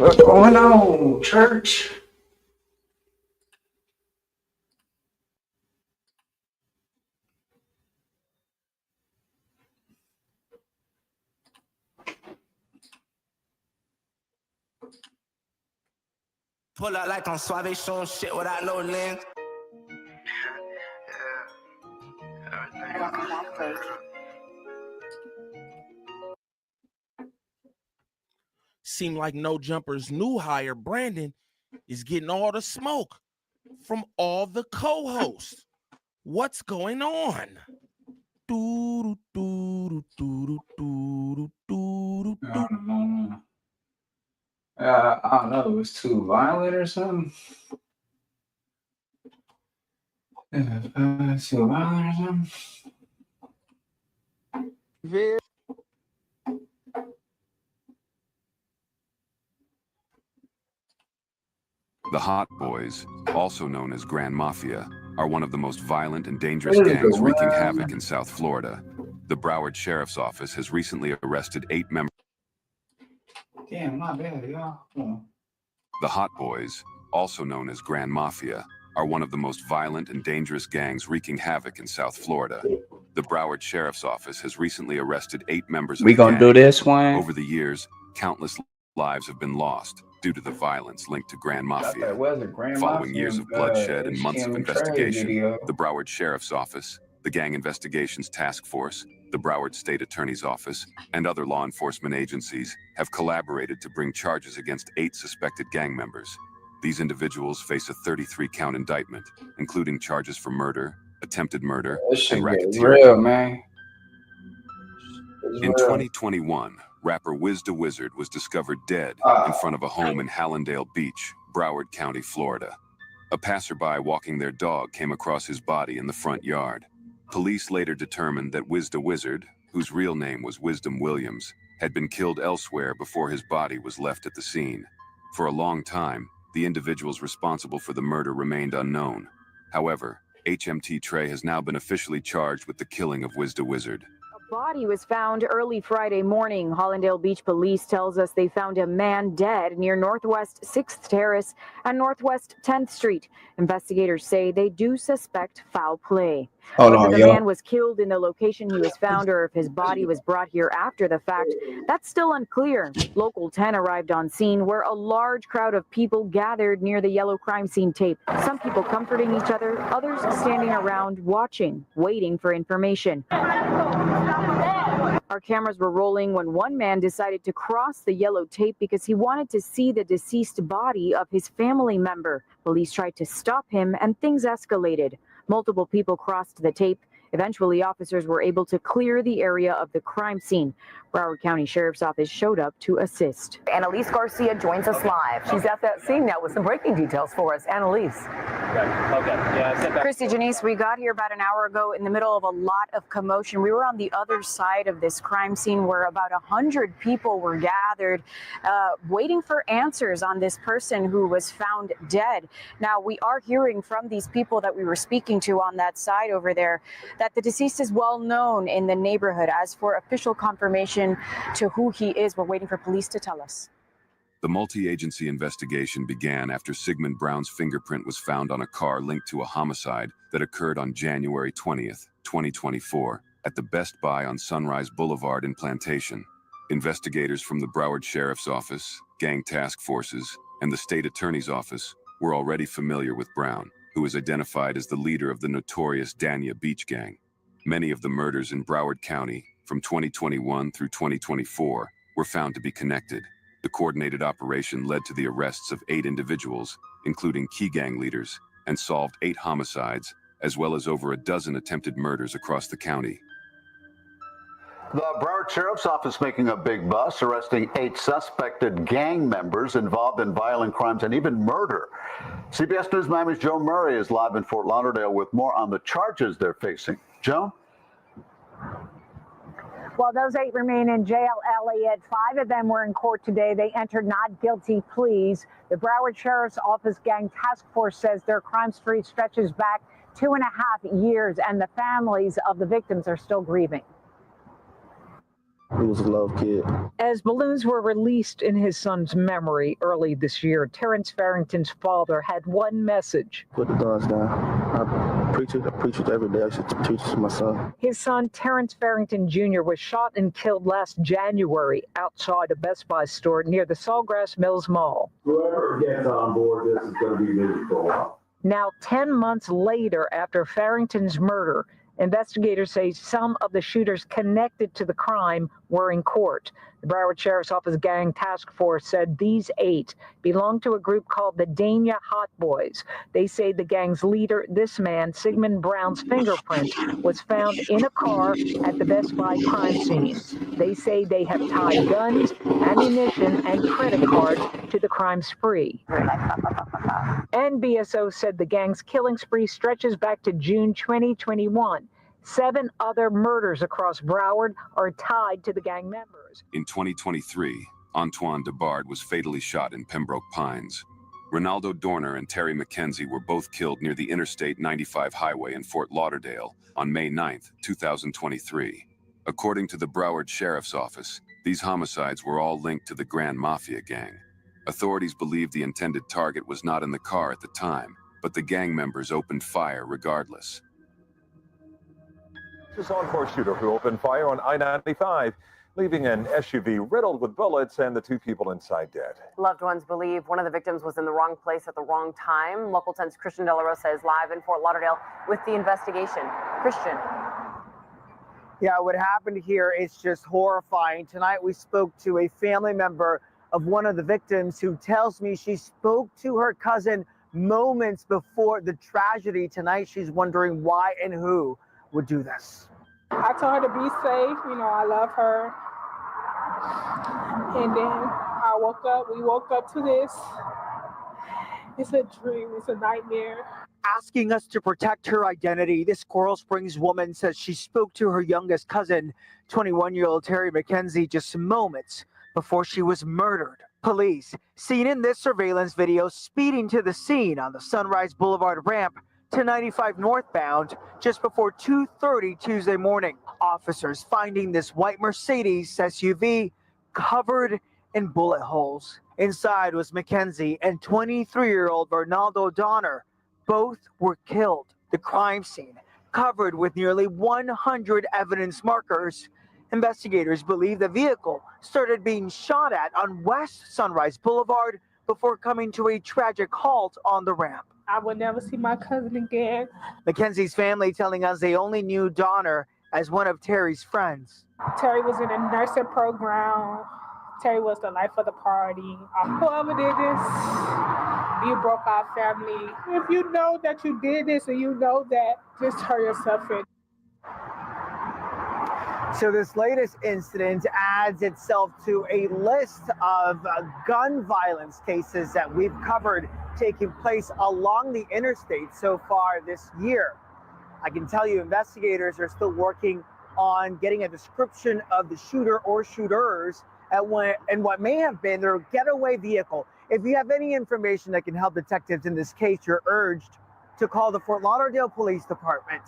What's going on, church? Pull out like I'm suave, showing shit without no lens. Seem like No Jumper's new hire, Brandon, is getting all the smoke from all the co-hosts. What's going on? I don't know. It was too violent or something. Too violent or something. The Hot Boys, also known as Grand Mafia, are one of the most violent and dangerous gangs wreaking havoc in South Florida. The Broward Sheriff's Office has recently arrested 8 members. Damn, my bad, y'all. The Hot Boys, also known as Grand Mafia, are one of the most violent and dangerous gangs wreaking havoc in South Florida. The Broward Sheriff's Office has recently arrested 8 members of the gang. We gonna do this one? Over the years, countless lives have been lost due to the violence linked to Grand Mafia. Following years of bloodshed and months of investigation, the Broward Sheriff's Office, the Gang Investigations Task Force, the Broward State Attorney's Office, and other law enforcement agencies have collaborated to bring charges against 8 suspected gang members. These individuals face a 33-count indictment, including charges for murder, attempted murder, and racketeering. Real, man. In 2021, rapper WizDaWizard was discovered dead in front of a home in Hallandale Beach, Broward County, Florida. A passerby walking their dog came across his body in the front yard. Police later determined that WizDaWizard, whose real name was Wisdom Williams, had been killed elsewhere before his body was left at the scene. For a long time, the individuals responsible for the murder remained unknown. However, HMT Tray has now been officially charged with the killing of WizDaWizard. Body was found early Friday morning. Hallandale Beach Police tells us they found a man dead near Northwest 6th Terrace and Northwest 10th Street. Investigators say they do suspect foul play. Whether the man was killed in the location he was found or if his body was brought here after the fact, that's still unclear. Local 10 arrived on scene where a large crowd of people gathered near the yellow crime scene tape. Some people comforting each other, others standing around watching, waiting for information. Our cameras were rolling when one man decided to cross the yellow tape because he wanted to see the deceased body of his family member. Police tried to stop him and things escalated. Multiple people crossed the tape. Eventually, officers were able to clear the area of the crime scene. Broward County Sheriff's Office showed up to assist. Annalise Garcia joins us live. She's at that scene now with some breaking details for us. Annalise. Christy, Janice, we got here about an hour ago in the middle of a lot of commotion. We were on the other side of this crime scene where about 100 people were gathered waiting for answers on this person who was found dead. Now, we are hearing from these people that we were speaking to on that side over there that the deceased is well known in the neighborhood. As for official confirmation to who he is, we're waiting for police to tell us. The multi-agency investigation began after Sigmund Brown's fingerprint was found on a car linked to a homicide that occurred on January 20th, 2024, at the Best Buy on Sunrise Boulevard in Plantation. Investigators from the Broward Sheriff's Office, gang task forces, and the State Attorney's Office were already familiar with Brown, who is identified as the leader of the notorious Dania Beach Gang. Many of the murders in Broward County from 2021 through 2024 were found to be connected. The coordinated operation led to the arrests of 8 individuals, including key gang leaders, and solved 8 homicides, as well as over a dozen attempted murders across the county. The Broward Sheriff's Office making a big bust, arresting 8 suspected gang members involved in violent crimes and even murder. CBS News Miami's Joe Murray is live in Fort Lauderdale with more on the charges they're facing. Joe? Well, those 8 remain in jail, Elliot. 5 of them were in court today. They entered not guilty pleas. The Broward Sheriff's Office Gang Task Force says their crime spree stretches back 2.5 years, and the families of the victims are still grieving. He was a love kid. As balloons were released in his son's memory early this year, Terrence Farrington's father had one message. Put the guns down. I preach it every day. I should teach it to my son. His son, Terrence Farrington Jr., was shot and killed last January outside a Best Buy store near the Sawgrass Mills Mall. Whoever gets on board this is going to be busy for a while. Now, 10 months later, after Farrington's murder, investigators say some of the shooters connected to the crime were in court. The Broward Sheriff's Office Gang Task Force said these 8 belong to a group called the Dania Hot Boys. They say the gang's leader, this man, Sigmund Brown's fingerprint, was found in a car at the Best Buy crime scene. They say they have tied guns, ammunition, and credit cards to the crime spree. NBSO said the gang's killing spree stretches back to June 2021. 7 other murders across Broward are tied to the gang members. In 2023, Antoine DeBard was fatally shot in Pembroke Pines. Ronaldo Dorner and Terry McKenzie were both killed near the Interstate 95 highway in Fort Lauderdale on May 9, 2023. According to the Broward Sheriff's Office, these homicides were all linked to the Grand Mafia gang. Authorities believe the intended target was not in the car at the time, but the gang members opened fire regardless. This is on-course shooter who opened fire on I-95, leaving an SUV riddled with bullets and the 2 people inside dead. Loved ones believe one of the victims was in the wrong place at the wrong time. Local 10's Christian De La Rosa is live in Fort Lauderdale with the investigation. Christian. Yeah, what happened here is just horrifying. Tonight we spoke to a family member of one of the victims who tells me she spoke to her cousin moments before the tragedy. Tonight she's wondering why and who would do this. I told her to be safe, you know, I love her. And then we woke up to this. It's a dream, it's a nightmare. Asking us to protect her identity, this Coral Springs woman says she spoke to her youngest cousin, 21-year-old Terry McKenzie, just moments before she was murdered. Police, seen in this surveillance video, speeding to the scene on the Sunrise Boulevard ramp to 95 northbound just before 2:30 Tuesday morning. Officers finding this white Mercedes SUV covered in bullet holes. Inside was McKenzie and 23-year-old Ronaldo Donner. Both were killed. The crime scene covered with nearly 100 evidence markers. Investigators believe the vehicle started being shot at on West Sunrise Boulevard before coming to a tragic halt on the ramp. I would never see my cousin again. McKenzie's family telling us they only knew Donner as one of Terry's friends. Terry was in a nursing program. Terry was the life of the party. Whoever did this, you broke our family. If you know that you did this and you know that, just turn yourself in. So this latest incident adds itself to a list of gun violence cases that we've covered taking place along the interstate so far this year. I can tell you investigators are still working on getting a description of the shooter or shooters and what may have been their getaway vehicle. If you have any information that can help detectives in this case, you're urged to call the Fort Lauderdale Police Department.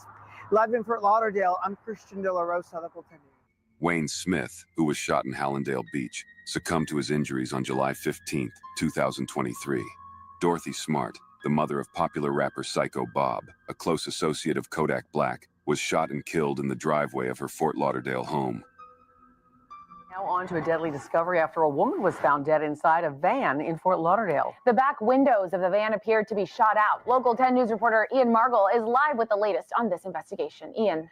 Live in Fort Lauderdale, I'm Christian De La Rosa, Local 10 News. Wayne Smith, who was shot in Hallandale Beach, succumbed to his injuries on July 15, 2023. Dorothy Smart, the mother of popular rapper Psycho Bob, a close associate of Kodak Black, was shot and killed in the driveway of her Fort Lauderdale home. Now on to a deadly discovery after a woman was found dead inside a van in Fort Lauderdale. The back windows of the van appeared to be shot out. Local 10 News reporter Ian Margle is live with the latest on this investigation. Ian.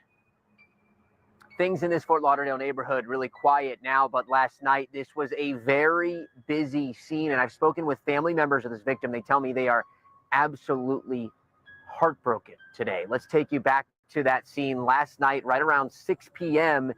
Things in this Fort Lauderdale neighborhood really quiet now, but last night this was a very busy scene, and I've spoken with family members of this victim. They tell me they are absolutely heartbroken today. Let's take you back to that scene last night, right around 6 p.m.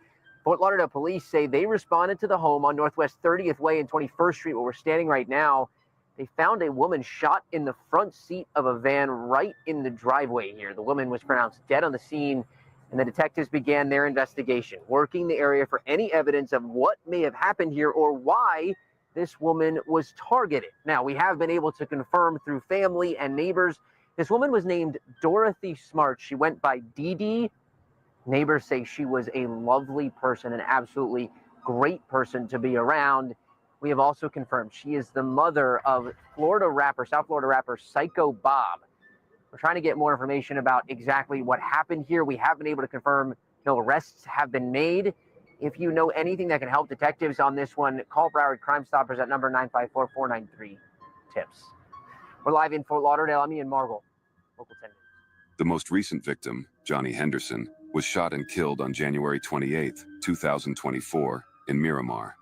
Fort Lauderdale police say they responded to the home on Northwest 30th Way and 21st Street, where we're standing right now. They found a woman shot in the front seat of a van right in the driveway here. The woman was pronounced dead on the scene, and the detectives began their investigation, working the area for any evidence of what may have happened here or why this woman was targeted. Now, we have been able to confirm through family and neighbors, this woman was named Dorothy Smart. She went by Didi. Neighbors say she was a lovely person, an absolutely great person to be around. We have also confirmed she is the mother of South Florida rapper Psycho Bob. We're trying to get more information about exactly what happened here. We have been able to confirm no arrests have been made. If you know anything that can help detectives on this one, call Broward Crime Stoppers at number 954-493-TIPS. We're live in Fort Lauderdale. I'm Ian Margle, Local 10 News. The most recent victim, Johnny Henderson, was shot and killed on January 28, 2024, in Miramar.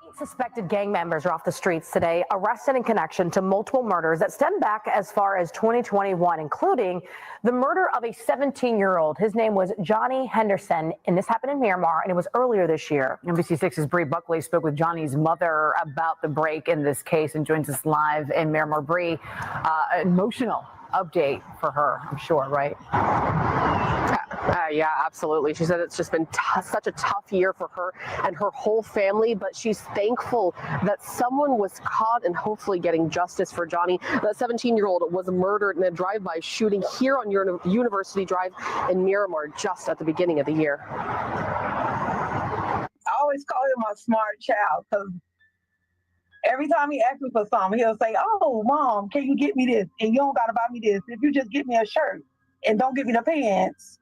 8 suspected gang members are off the streets today, arrested in connection to multiple murders that stem back as far as 2021, including the murder of a 17-year-old. His name was Johnny Henderson, and this happened in Miramar, and it was earlier this year. NBC6's Bree Buckley spoke with Johnny's mother about the break in this case and joins us live in Miramar. Bree, emotional update for her, I'm sure, right? Yeah, absolutely. She said it's just been such a tough year for her and her whole family, but she's thankful that someone was caught and hopefully getting justice for Johnny. That 17-year-old was murdered in a drive-by shooting here on University Drive in Miramar just at the beginning of the year. I always call him a smart child because every time he asks me for something, he'll say, "Oh, Mom, can you get me this? And you don't got to buy me this. If you just get me a shirt and don't give me the pants."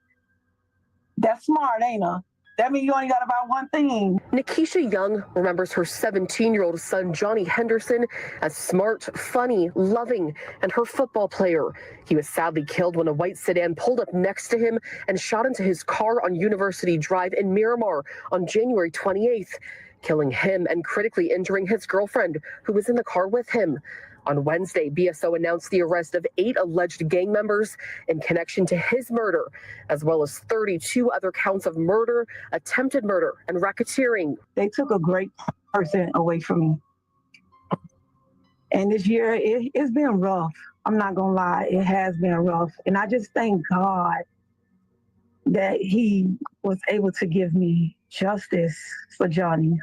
That's smart, ain't it? That means you only got to buy one thing. Nikisha Young remembers her 17-year-old son, Johnny Henderson, as smart, funny, loving, and her football player. He was sadly killed when a white sedan pulled up next to him and shot into his car on University Drive in Miramar on January 28th, killing him and critically injuring his girlfriend, who was in the car with him. On Wednesday, BSO announced the arrest of 8 alleged gang members in connection to his murder, as well as 32 other counts of murder, attempted murder, and racketeering. They took a great person away from me. And this year, it's been rough. I'm not going to lie. It has been rough. And I just thank God that he was able to give me justice for Johnny.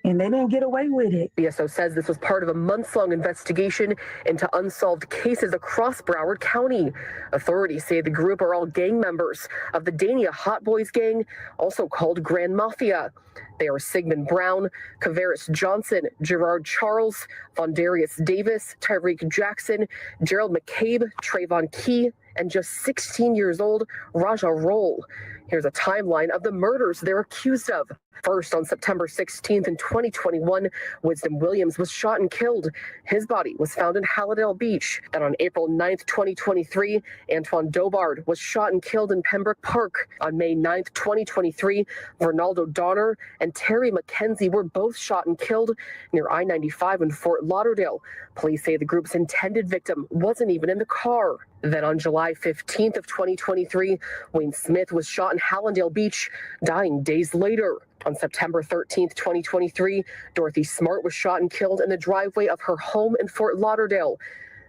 And they didn't get away with it. BSO says this was part of a months-long investigation into unsolved cases across Broward County. Authorities say the group are all gang members of the Dania Hot Boys gang, also called Grand Mafia. They are Sigmund Brown, Kavaris Johnson, Gerard Charles, Vondarius Davis, Tyreek Jackson, Gerald McCabe, Trayvon Key, and just 16 years old, Raja Roll. Here's a timeline of the murders they're accused of. First, on September 16th in 2021, Wisdom Williams was shot and killed. His body was found in Halladale Beach. Then on April 9th, 2023, Antoine Dobard was shot and killed in Pembroke Park. On May 9th, 2023, Ronaldo Donner and Terry McKenzie were both shot and killed near I-95 in Fort Lauderdale. Police say the group's intended victim wasn't even in the car. Then on July 15th of 2023, Wayne Smith was shot in Hallandale Beach, dying days later. On September 13th, 2023, Dorothy Smart was shot and killed in the driveway of her home in Fort Lauderdale.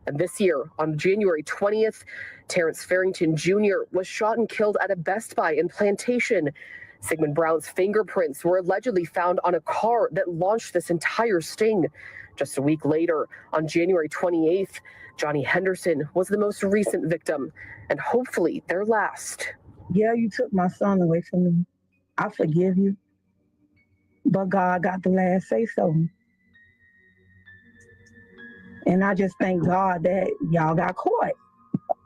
And this year, on January 20th, Terrence Farrington Jr. was shot and killed at a Best Buy in Plantation. Sigmund Brown's fingerprints were allegedly found on a car that launched this entire sting. Just a week later, on January 28th, Johnny Henderson was the most recent victim, and hopefully their last. Yeah, you took my son away from me. I forgive you. But God got the last say so. And I just thank God that y'all got caught.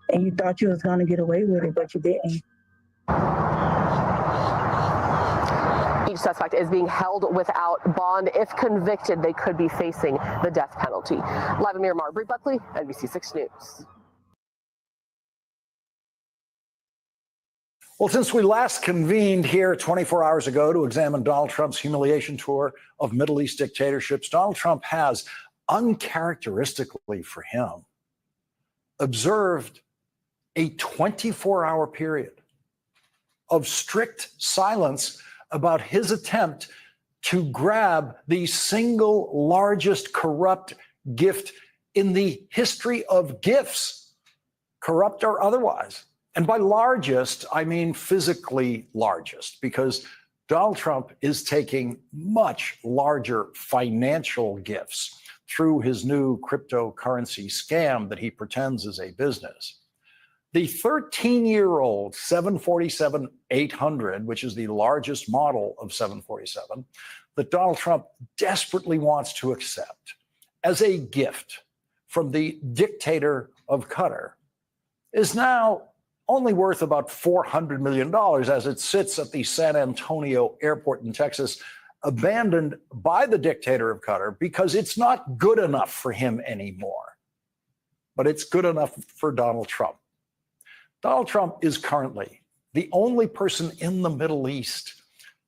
And you thought you was going to get away with it, but you didn't. Each suspect is being held without bond. If convicted, they could be facing the death penalty. Live in Miramar, Bree Buckley, NBC6 News. Well, since we last convened here 24 hours ago to examine Donald Trump's humiliation tour of Middle East dictatorships, Donald Trump has, uncharacteristically for him, observed a 24-hour period of strict silence about his attempt to grab the single largest corrupt gift in the history of gifts, corrupt or otherwise. And by largest, I mean physically largest, because Donald Trump is taking much larger financial gifts through his new cryptocurrency scam that he pretends is a business. The 13-year-old 747-800, which is the largest model of 747, that Donald Trump desperately wants to accept as a gift from the dictator of Qatar is now only worth about $400 million as it sits at the San Antonio airport in Texas, abandoned by the dictator of Qatar because it's not good enough for him anymore. But it's good enough for Donald Trump. Donald Trump is currently the only person in the Middle East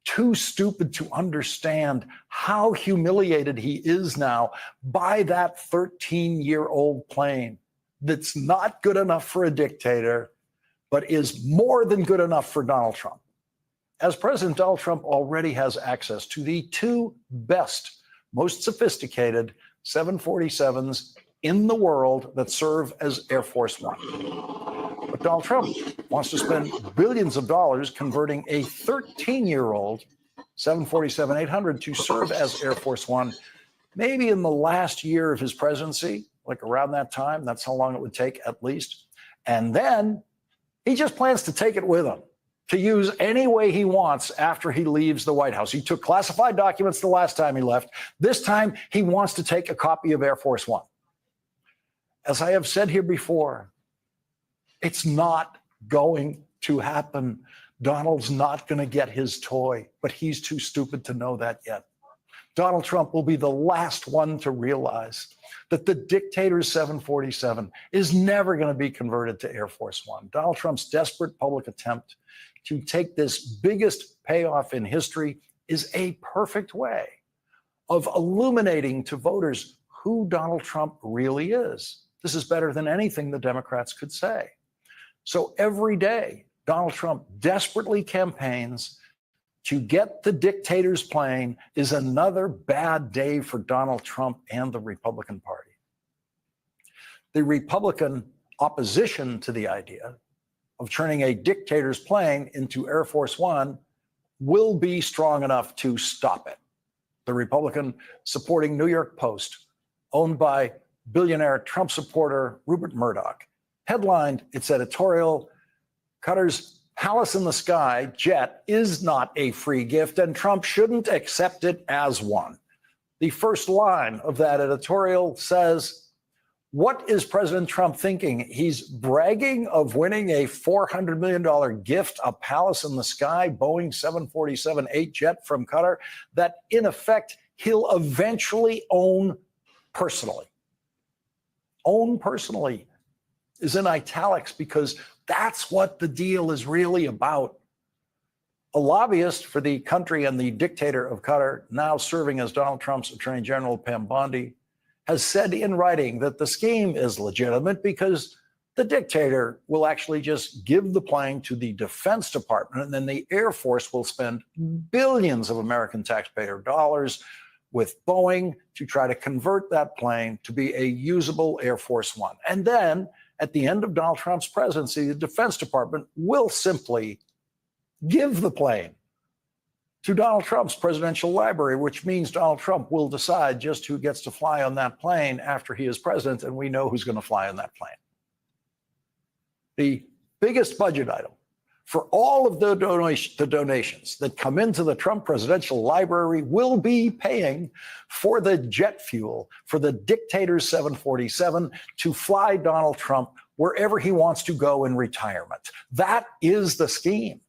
too stupid to understand how humiliated he is now by that 13-year-old plane that's not good enough for a dictator, but is more than good enough for Donald Trump. As president, Donald Trump already has access to the two best, most sophisticated 747s in the world that serve as Air Force One. But Donald Trump wants to spend billions of dollars converting a 13-year-old 747-800 to serve as Air Force One, maybe in the last year of his presidency, like around that time. That's how long it would take at least. And then he just plans to take it with him to use any way he wants after he leaves the White House. He took classified documents the last time he left. This time, he wants to take a copy of Air Force One. As I have said here before, it's not going to happen. Donald's not going to get his toy, but he's too stupid to know that yet. Donald Trump will be the last one to realize that the dictator's 747 is never going to be converted to Air Force One. Donald Trump's desperate public attempt to take this biggest payoff in history is a perfect way of illuminating to voters who Donald Trump really is. This is better than anything the Democrats could say. So every day, Donald Trump desperately campaigns to get the dictator's plane is another bad day for Donald Trump and the Republican Party. The Republican opposition to the idea of turning a dictator's plane into Air Force One will be strong enough to stop it. The Republican supporting New York Post, owned by billionaire Trump supporter Rupert Murdoch, headlined its editorial, Qatar's Palace in the Sky jet is not a free gift, and Trump shouldn't accept it as one. The first line of that editorial says, what is President Trump thinking? He's bragging of winning a $400 million gift, a Palace in the Sky Boeing 747-8 jet from Qatar that, in effect, he'll eventually own personally. Own personally is in italics because that's what the deal is really about. A lobbyist for the country and the dictator of Qatar, now serving as Donald Trump's Attorney General Pam Bondi, has said in writing that the scheme is legitimate because the dictator will actually just give the plane to the Defense Department, and then the Air Force will spend billions of American taxpayer dollars with Boeing to try to convert that plane to be a usable Air Force One. And then at the end of Donald Trump's presidency, the Defense Department will simply give the plane to Donald Trump's presidential library, which means Donald Trump will decide just who gets to fly on that plane after he is president, and we know who's going to fly on that plane. The biggest budget item for all of the donations that come into the Trump presidential library will be paying for the jet fuel for the dictator's 747 to fly Donald Trump wherever he wants to go in retirement. That is the scheme.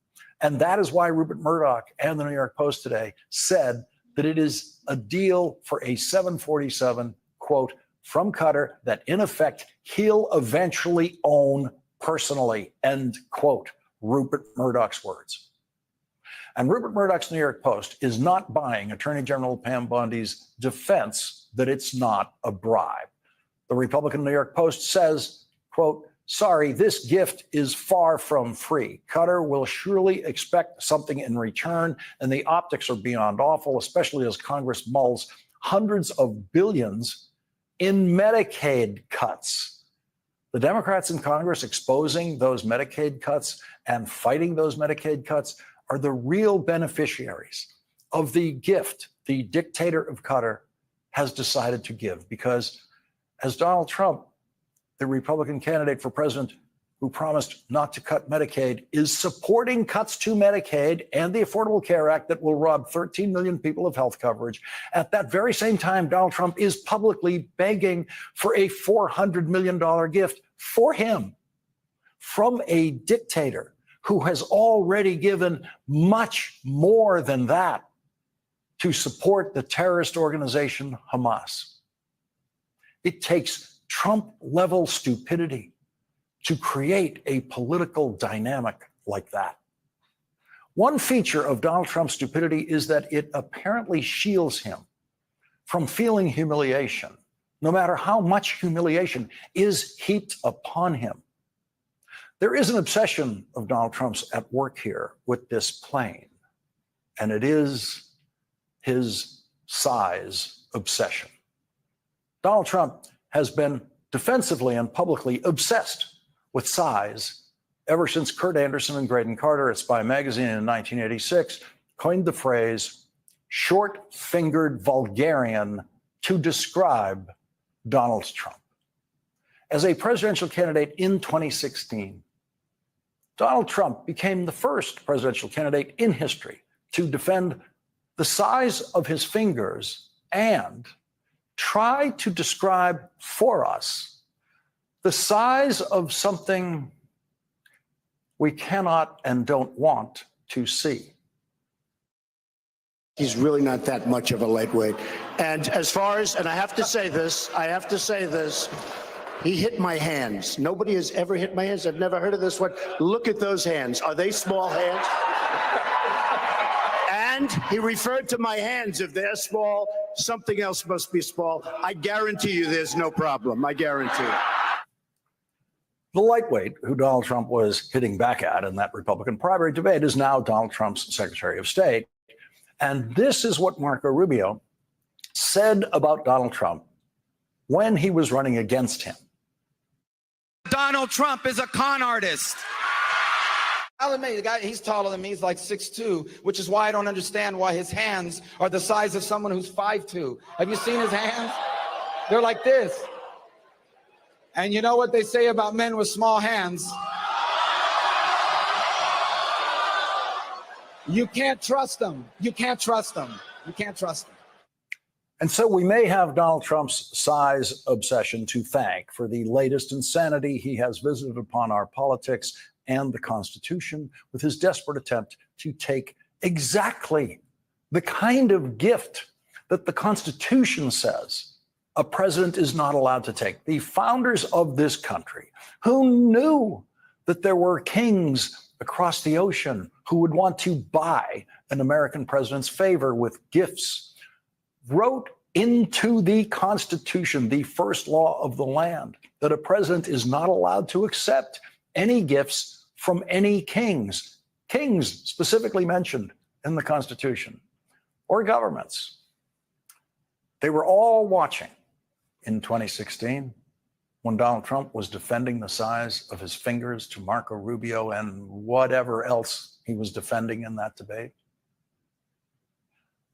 And that is why Rupert Murdoch and the New York Post today said that it is a deal for a 747, quote, from Qatar that in effect he'll eventually own personally, end quote. Rupert Murdoch's words. And Rupert Murdoch's New York Post is not buying Attorney General Pam Bondi's defense that it's not a bribe. The Republican New York Post says, quote, sorry, this gift is far from free. Qatar will surely expect something in return, and the optics are beyond awful, especially as Congress mulls hundreds of billions in Medicaid cuts. The Democrats in Congress exposing those Medicaid cuts and fighting those Medicaid cuts are the real beneficiaries of the gift the dictator of Qatar has decided to give. Because as Donald Trump, the Republican candidate for president, who promised not to cut Medicaid, is supporting cuts to Medicaid and the Affordable Care Act that will rob 13 million people of health coverage. At that very same time, Donald Trump is publicly begging for a $400 million gift for him from a dictator who has already given much more than that to support the terrorist organization Hamas. It takes Trump-level stupidity to create a political dynamic like that. One feature of Donald Trump's stupidity is that it apparently shields him from feeling humiliation, no matter how much humiliation is heaped upon him. There is an obsession of Donald Trump's at work here with this plane, and it is his size obsession. Donald Trump has been defensively and publicly obsessed with size ever since Kurt Anderson and Graydon Carter at Spy Magazine in 1986 coined the phrase short-fingered vulgarian to describe Donald Trump. As a presidential candidate in 2016, Donald Trump became the first presidential candidate in history to defend the size of his fingers and try to describe for us the size of something we cannot and don't want to see. He's really not that much of a lightweight. And as far as, and I have to say this, he hit my hands. Nobody has ever hit my hands. I've never heard of this one. Look at those hands. Are they small hands? And he referred to my hands. If they're small, something else must be small. I guarantee you there's no problem. I guarantee it. The lightweight who Donald Trump was hitting back at in that Republican primary debate is now Donald Trump's Secretary of State. And this is what Marco Rubio said about Donald Trump when he was running against him. Donald Trump is a con artist. I'll admit, the guy, he's taller than me. He's like 6'2", which is why I don't understand why his hands are the size of someone who's 5'2". Have you seen his hands? They're like this. And you know what they say about men with small hands? You can't trust them. You can't trust them. You can't trust them. And so we may have Donald Trump's size obsession to thank for the latest insanity he has visited upon our politics and the Constitution with his desperate attempt to take exactly the kind of gift that the Constitution says a president is not allowed to take. The founders of this country, who knew that there were kings across the ocean who would want to buy an American president's favor with gifts, wrote into the Constitution, the first law of the land, that a president is not allowed to accept any gifts from any kings specifically mentioned in the Constitution, or governments. They were all watching in 2016 when Donald Trump was defending the size of his fingers to Marco Rubio and whatever else he was defending in that debate.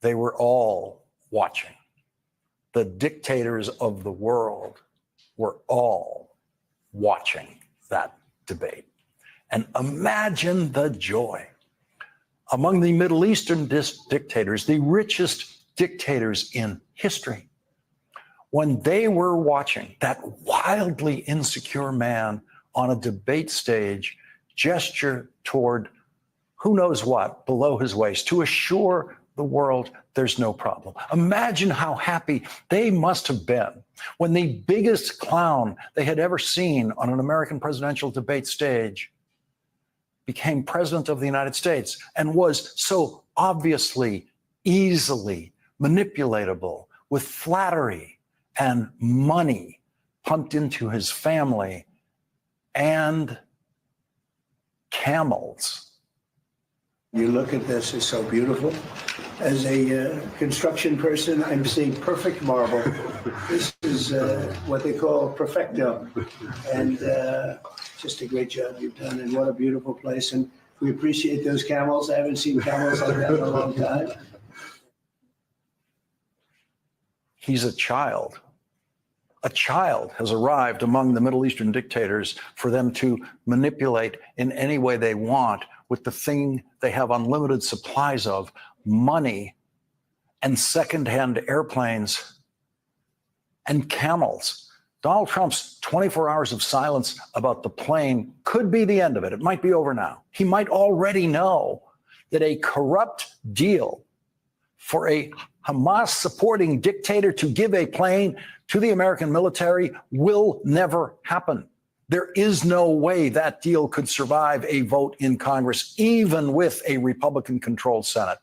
They were all watching. The dictators of the world were all watching that debate. And imagine the joy among the Middle Eastern dictators, the richest dictators in history, when they were watching that wildly insecure man on a debate stage gesture toward who knows what below his waist to assure the world there's no problem. Imagine how happy they must have been when the biggest clown they had ever seen on an American presidential debate stage became president of the United States and was so obviously, easily manipulatable with flattery and money pumped into his family and camels. You look at this, it's so beautiful. As a construction person, I'm seeing perfect marble. This is what they call perfecto. And just a great job you've done, and what a beautiful place. And we appreciate those camels. I haven't seen camels like that in a long time. He's a child a child has arrived among the Middle Eastern dictators for them to manipulate in any way they want with the thing they have unlimited supplies of, money and secondhand airplanes and camels. Donald Trump's 24 hours of silence about the plane could be the end of it. It might be over now. He might already know that a corrupt deal for a Hamas-supporting dictator to give a plane to the American military will never happen. There is no way that deal could survive a vote in Congress, even with a Republican-controlled Senate.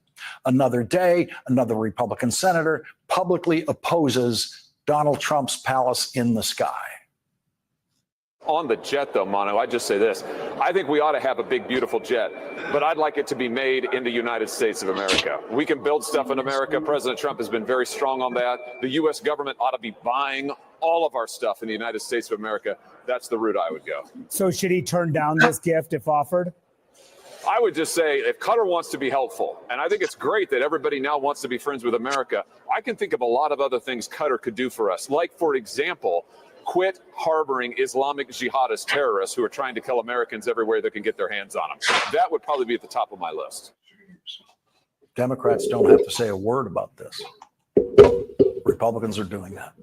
Another day, another Republican senator publicly opposes Donald Trump's palace in the sky. On the jet, though, Mono, I just say this. I think we ought to have a big, beautiful jet, but I'd like it to be made in the United States of America. We can build stuff in America. President Trump has been very strong on that. The U.S. government ought to be buying all of our stuff in the United States of America. That's the route I would go. So should he turn down this gift if offered? I would just say if Qatar wants to be helpful, and I think it's great that everybody now wants to be friends with America, I can think of a lot of other things Qatar could do for us. Like, for example, quit harboring Islamic jihadist terrorists who are trying to kill Americans everywhere they can get their hands on them. That would probably be at the top of my list. Democrats don't have to say a word about this. Republicans are doing that.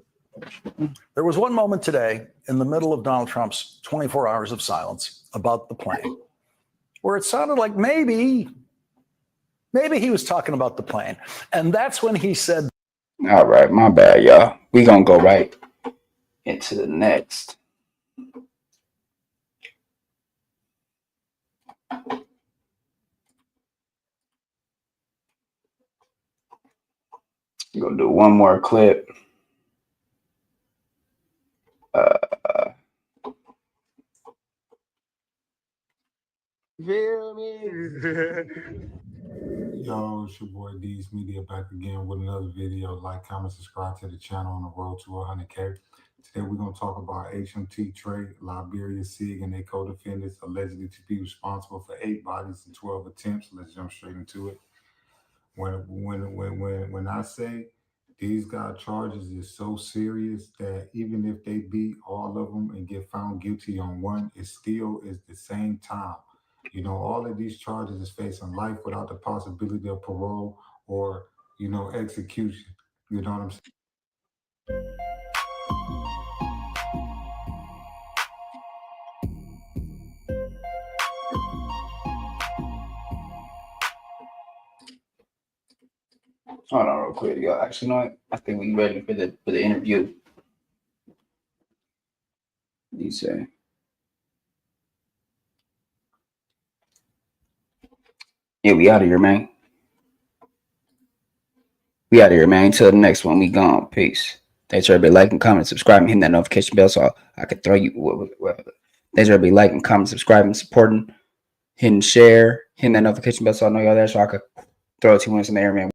There was one moment today in the middle of Donald Trump's 24 hours of silence about the plane where it sounded like maybe he was talking about the plane. And that's when he said, all right, my bad, y'all. We gonna go right into the next. I'm gonna do one more clip. Feel me? Yo, it's your boy D's Media back again with another video. Like, comment, subscribe to the channel on the road to 100K. Today we're going to talk about HMT Tray Liberia Sig and their co-defendants allegedly to be responsible for 8 bodies and 12 attempts. Let's jump straight into it. When I say these guys' charges is so serious that even if they beat all of them and get found guilty on one, it still is the same time. You know, all of these charges is facing life without the possibility of parole or, you know, execution. You know what I'm saying? Hold on real quick, y'all. Actually, you know what? I think we ready for the interview. You say. Yeah, we out of here, man. We out of here, man. Until the next one, we gone. Peace. Thanks for everybody liking, comment, subscribing, hitting that notification bell so I could throw you. Thanks for everybody liking, comment, subscribing, supporting, hitting share, hitting that notification bell so I know y'all there so I could throw it to you once in the air, man.